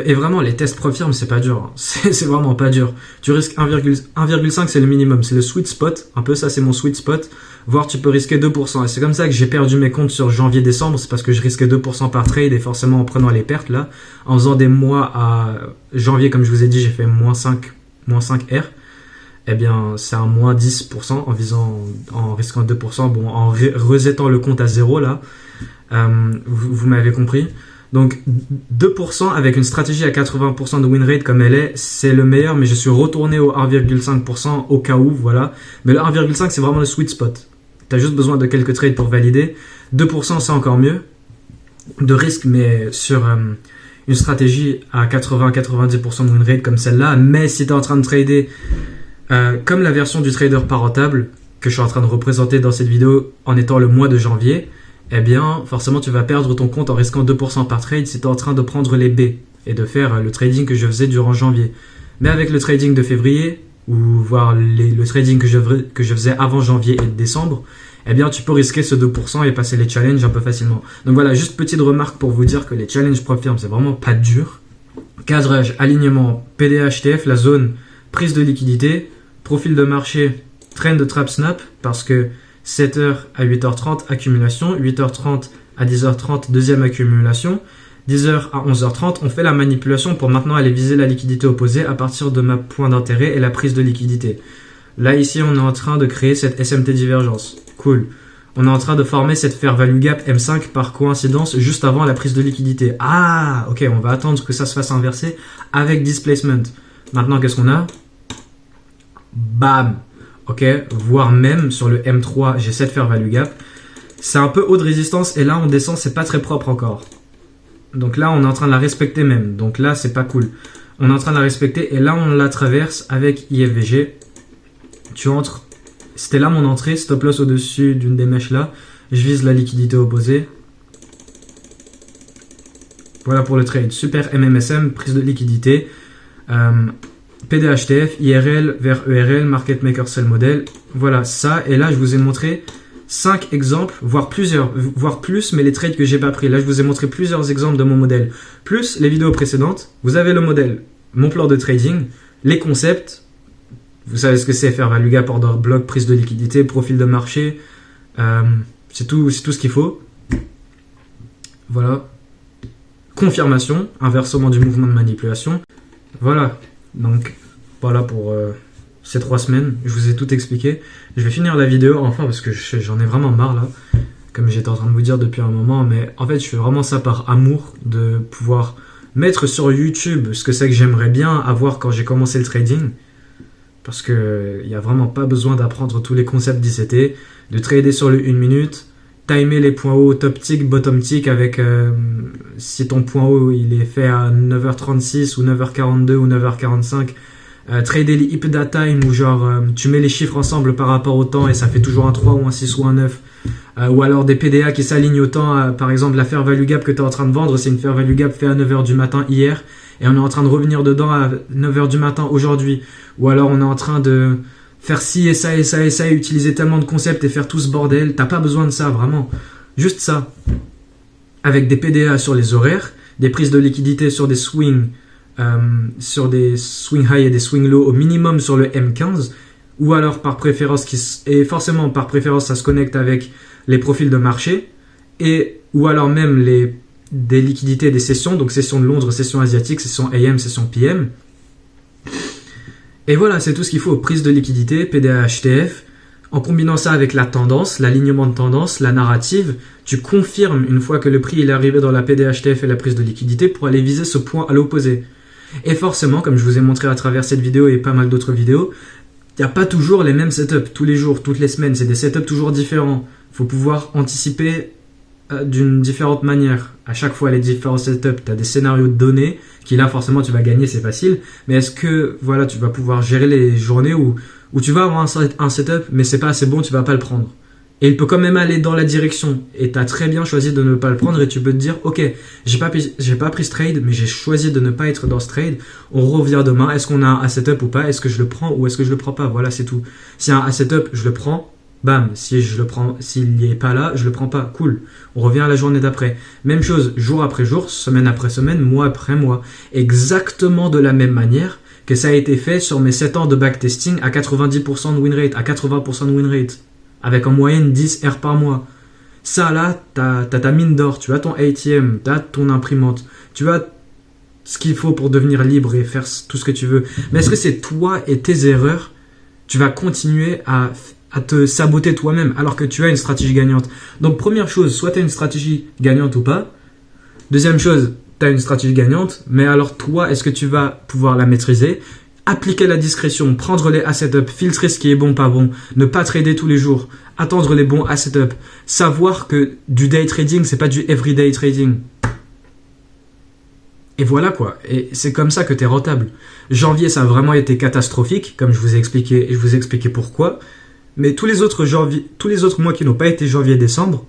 Et vraiment, les tests Profirm, c'est pas dur. Hein. C'est vraiment pas dur. Tu risques 1,5, c'est le minimum. C'est le sweet spot. Un peu ça, c'est mon sweet spot. Voire tu peux risquer 2%. Et c'est comme ça que j'ai perdu mes comptes sur janvier-décembre. C'est parce que je risquais 2% par trade. Et forcément, en prenant les pertes, là, en faisant des mois à janvier, comme je vous ai dit, j'ai fait moins 5 R. Eh bien, c'est un moins 10% en risquant 2%. Bon, en resettant le compte à 0, là. Vous m'avez compris. Donc 2% avec une stratégie à 80% de win rate comme elle est, c'est le meilleur, mais je suis retourné au 1,5% au cas où, voilà. Mais le 1,5 c'est vraiment le sweet spot. Tu as juste besoin de quelques trades pour valider. 2% c'est encore mieux de risque, mais sur une stratégie à 80-90% de win rate comme celle-là. Mais si tu es en train de trader comme la version du trader pas rentable que je suis en train de représenter dans cette vidéo en étant le mois de janvier, eh bien, forcément, tu vas perdre ton compte en risquant 2% par trade si tu es en train de prendre les B et de faire le trading que je faisais durant janvier. Mais avec le trading de février, ou voire le trading que je faisais avant janvier et décembre, eh bien, tu peux risquer ce 2% et passer les challenges un peu facilement. Donc voilà, juste petite remarque pour vous dire que les challenges Profirm, c'est vraiment pas dur. Cadrage, alignement, PDA-HTF, la zone, prise de liquidité, profil de marché, trend de trap snap, parce que 7h à 8h30, accumulation. 8h30 à 10h30, deuxième accumulation. 10h à 11h30, on fait la manipulation pour maintenant aller viser la liquidité opposée à partir de ma point d'intérêt et la prise de liquidité. Là, ici, on est en train de créer cette SMT divergence. Cool. On est en train de former cette fair value gap M5 par coïncidence juste avant la prise de liquidité. Ah, ok, on va attendre que ça se fasse inverser avec displacement. Maintenant, qu'est-ce qu'on a? Bam! Ok, voire même sur le M3, j'ai cette fair value gap. C'est un peu haut de résistance et là on descend, c'est pas très propre encore. Donc là on est en train de la respecter même. Donc là c'est pas cool. On est en train de la respecter et là on la traverse avec IFVG. Tu entres, c'était là mon entrée, stop loss au-dessus d'une des mèches là. Je vise la liquidité opposée. Voilà pour le trade. Super MMSM, prise de liquidité. PDHTF, IRL vers ERL, Market Maker Sell Model. Voilà ça. Et là, je vous ai montré 5 exemples, voire plusieurs, voire plus, mais les trades que j'ai pas pris. Là, je vous ai montré plusieurs exemples de mon modèle. Plus les vidéos précédentes, vous avez le modèle, mon plan de trading, les concepts. Vous savez ce que c'est, faire value gap, order block, prise de liquidité, profil de marché. C'est tout ce qu'il faut. Voilà. Confirmation, inversement du mouvement de manipulation. Voilà. Donc voilà pour ces 3 semaines, je vous ai tout expliqué. Je vais finir la vidéo enfin parce que j'en ai vraiment marre là, comme j'étais en train de vous dire depuis un moment, mais en fait je fais vraiment ça par amour de pouvoir mettre sur YouTube ce que c'est que j'aimerais bien avoir quand j'ai commencé le trading, parce que il n'y a vraiment pas besoin d'apprendre tous les concepts d'ICT, de trader sur le 1 minute, timer les points hauts top tick, bottom tick avec si ton point haut il est fait à 9h36 ou 9h42 ou 9h45, trader les HIPDA time où genre tu mets les chiffres ensemble par rapport au temps et ça fait toujours un 3 ou un 6 ou un 9, ou alors des PDA qui s'alignent au temps, par exemple la fair value gap que tu es en train de vendre, c'est une fair value gap fait à 9h du matin hier et on est en train de revenir dedans à 9h du matin aujourd'hui, ou alors on est en train de faire ci et ça et ça et ça et utiliser tellement de concepts et faire tout ce bordel. T'as pas besoin de ça, vraiment. Juste ça. Avec des PDA sur les horaires, des prises de liquidité sur des swings high et des swing low au minimum sur le M15, ou alors par préférence, et forcément par préférence ça se connecte avec les profils de marché, et ou alors même des liquidités des sessions, donc session de Londres, session asiatique, session AM, session PM. Et voilà, c'est tout ce qu'il faut. Prise de liquidité, PDA, HTF. En combinant ça avec la tendance, l'alignement de tendance, la narrative, tu confirmes une fois que le prix est arrivé dans la PDA, HTF et la prise de liquidité pour aller viser ce point à l'opposé. Et forcément, comme je vous ai montré à travers cette vidéo et pas mal d'autres vidéos, il n'y a pas toujours les mêmes setups tous les jours, toutes les semaines. C'est des setups toujours différents. Il faut pouvoir anticiper d'une différente manière. À chaque fois, les différents setups, tu as des scénarios de données qui là forcément tu vas gagner, c'est facile. Mais est-ce que voilà, tu vas pouvoir gérer les journées où tu vas avoir un setup, mais c'est pas assez bon, tu vas pas le prendre. Et il peut quand même aller dans la direction. Et tu as très bien choisi de ne pas le prendre et tu peux te dire, ok, j'ai pas pris ce trade, mais j'ai choisi de ne pas être dans ce trade. On revient demain. Est-ce qu'on a un setup ou pas? Est-ce que je le prends ou est-ce que je le prends pas? Voilà, c'est tout. S'il y a un setup, je le prends. Bam, si je le prends, s'il n'y est pas là, je le prends pas. Cool. On revient à la journée d'après. Même chose, jour après jour, semaine après semaine, mois après mois. Exactement de la même manière que ça a été fait sur mes 7 ans de backtesting à 90% de win rate, à 80% de win rate. Avec en moyenne 10 R par mois. Ça là, t'as ta mine d'or, tu as ton ATM, t'as ton imprimante, tu as ce qu'il faut pour devenir libre et faire tout ce que tu veux. Mais est-ce que c'est toi et tes erreurs, tu vas continuer à te saboter toi-même alors que tu as une stratégie gagnante? Donc première chose, soit tu as une stratégie gagnante ou pas. Deuxième chose, tu as une stratégie gagnante, mais alors toi, est-ce que tu vas pouvoir la maîtriser? Appliquer la discrétion, prendre les asset up, filtrer ce qui est bon, pas bon, ne pas trader tous les jours, attendre les bons asset up, savoir que du day trading, c'est pas du everyday trading. Et voilà quoi, et c'est comme ça que tu es rentable. Janvier, ça a vraiment été catastrophique, comme je vous ai expliqué, et je vous ai expliqué pourquoi. Mais tous les autres mois qui n'ont pas été janvier-décembre,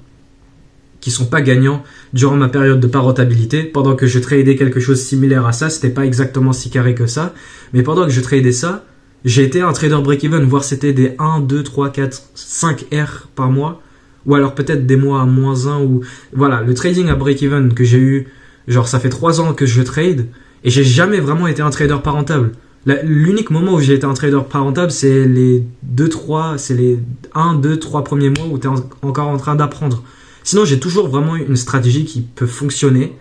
qui sont pas gagnants durant ma période de pas rentabilité, pendant que je tradais quelque chose similaire à ça, c'était pas exactement si carré que ça, mais pendant que je tradais ça, j'ai été un trader break-even, voire c'était des 1, 2, 3, 4, 5 R par mois, ou alors peut-être des mois à -1, ou voilà, le trading à break-even que j'ai eu, genre ça fait 3 ans que je trade, et j'ai jamais vraiment été un trader pas rentable. L'unique moment où j'ai été un trader pas rentable, c'est les 1, 2, 3 premiers mois où tu es encore en train d'apprendre. Sinon, j'ai toujours vraiment une stratégie qui peut fonctionner.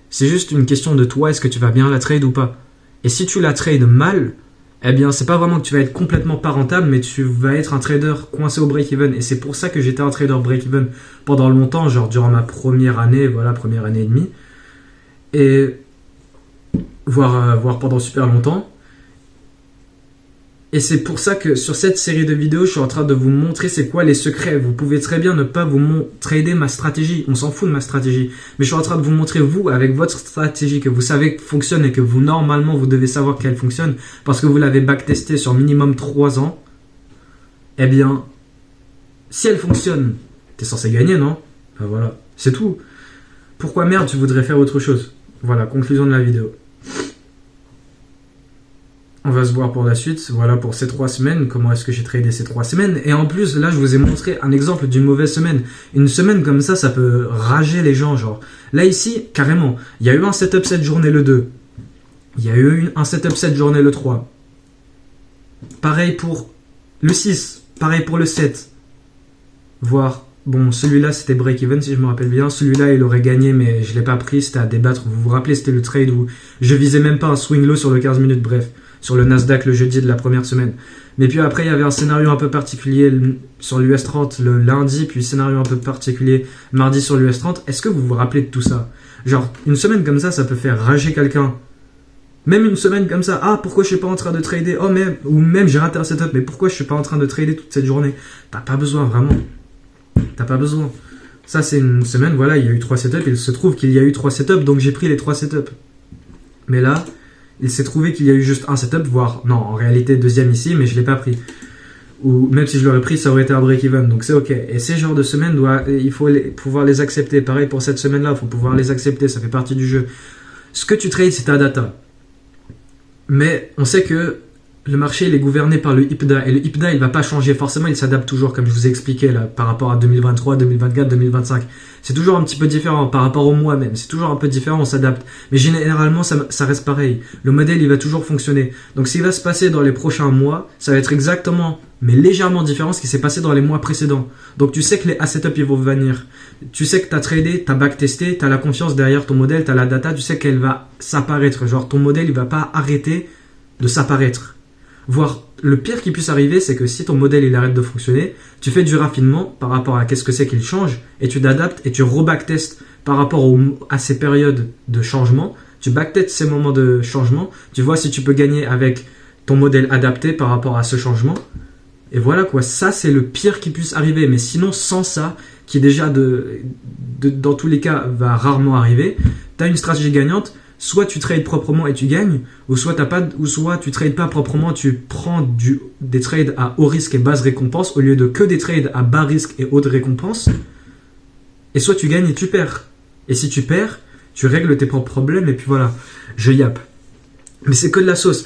C'est juste une question de toi, est-ce que tu vas bien la trade ou pas? Et si tu la trades mal, eh bien, c'est pas vraiment que tu vas être complètement pas rentable, mais tu vas être un trader coincé au break-even. Et c'est pour ça que j'étais un trader break-even pendant longtemps, genre durant ma première année, voilà, première année et demie. Et voire pendant super longtemps. Et c'est pour ça que sur cette série de vidéos, je suis en train de vous montrer c'est quoi les secrets. Vous pouvez très bien ne pas vous trader ma stratégie. On s'en fout de ma stratégie. Mais je suis en train de vous montrer vous, avec votre stratégie que vous savez fonctionne et que vous, normalement, vous devez savoir qu'elle fonctionne parce que vous l'avez backtestée sur minimum 3 ans. Eh bien, si elle fonctionne, t'es censé gagner, non? Ben voilà, c'est tout. Pourquoi merde tu voudrais faire autre chose? Voilà, conclusion de la vidéo. On va se voir pour la suite, voilà pour ces 3 semaines, comment est-ce que j'ai tradé ces 3 semaines. Et en plus, là, je vous ai montré un exemple d'une mauvaise semaine. Une semaine comme ça peut rager les gens, genre. Là, ici, carrément, il y a eu un setup cette journée le 2. Il y a eu un setup cette journée le 3. Pareil pour le 6, pareil pour le 7. Voire, bon, celui-là, c'était break-even, si je me rappelle bien. Celui-là, il aurait gagné, mais je ne l'ai pas pris, c'était à débattre. Vous vous rappelez, c'était le trade où je visais même pas un swing low sur le 15 minutes, bref. Sur le Nasdaq le jeudi de la première semaine. Mais puis après, il y avait un scénario un peu particulier sur l'US 30 le lundi, puis scénario un peu particulier mardi sur l'US 30. Est-ce que vous vous rappelez de tout ça? Genre, une semaine comme ça peut faire rager quelqu'un. Même une semaine comme ça, ah, pourquoi je suis pas en train de trader? Oh, ou même j'ai raté un setup, mais pourquoi je suis pas en train de trader toute cette journée? T'as pas besoin, vraiment. T'as pas besoin. Ça, c'est une semaine, voilà, il y a eu 3 setups, il se trouve qu'il y a eu 3 setups, donc j'ai pris les 3 setups. Mais là, il s'est trouvé qu'il y a eu juste un setup, voire non, en réalité deuxième ici, mais je ne l'ai pas pris. Ou même si je l'aurais pris, ça aurait été un break-even, donc c'est ok. Et ces genres de semaines, il faut pouvoir les accepter. Pareil pour cette semaine-là, il faut pouvoir les accepter, ça fait partie du jeu. Ce que tu trades, c'est ta data. Mais on sait que le marché il est gouverné par le IPDA, et le IPDA il ne va pas changer, forcément il s'adapte toujours, comme je vous ai expliqué là, par rapport à 2023, 2024, 2025. C'est toujours un petit peu différent par rapport au mois même, c'est toujours un peu différent, on s'adapte. Mais généralement ça reste pareil, le modèle il va toujours fonctionner. Donc ce qui va se passer dans les prochains mois, ça va être exactement, mais légèrement différent ce qui s'est passé dans les mois précédents. Donc tu sais que les asset up ils vont venir, tu sais que tu as tradé, tu as backtesté, tu as la confiance derrière ton modèle, tu as la data, tu sais qu'elle va s'apparaître, genre ton modèle il va pas arrêter de s'apparaître. Voire le pire qui puisse arriver, c'est que si ton modèle il arrête de fonctionner, tu fais du raffinement par rapport à qu'est-ce que c'est qu'il change et tu t'adaptes et tu rebacktestes par rapport à ces périodes de changement. Tu backtestes ces moments de changement, tu vois si tu peux gagner avec ton modèle adapté par rapport à ce changement. Et voilà quoi, ça c'est le pire qui puisse arriver. Mais sinon, sans ça, qui déjà dans tous les cas va rarement arriver, tu as une stratégie gagnante. soit tu trades proprement et tu gagnes, ou soit tu trades pas proprement, tu prends des trades à haut risque et basse récompense au lieu de que des trades à bas risque et haute récompense. Et soit tu gagnes et tu perds. Et si tu perds, tu règles tes propres problèmes et puis voilà, je yappe. Mais c'est que de la sauce.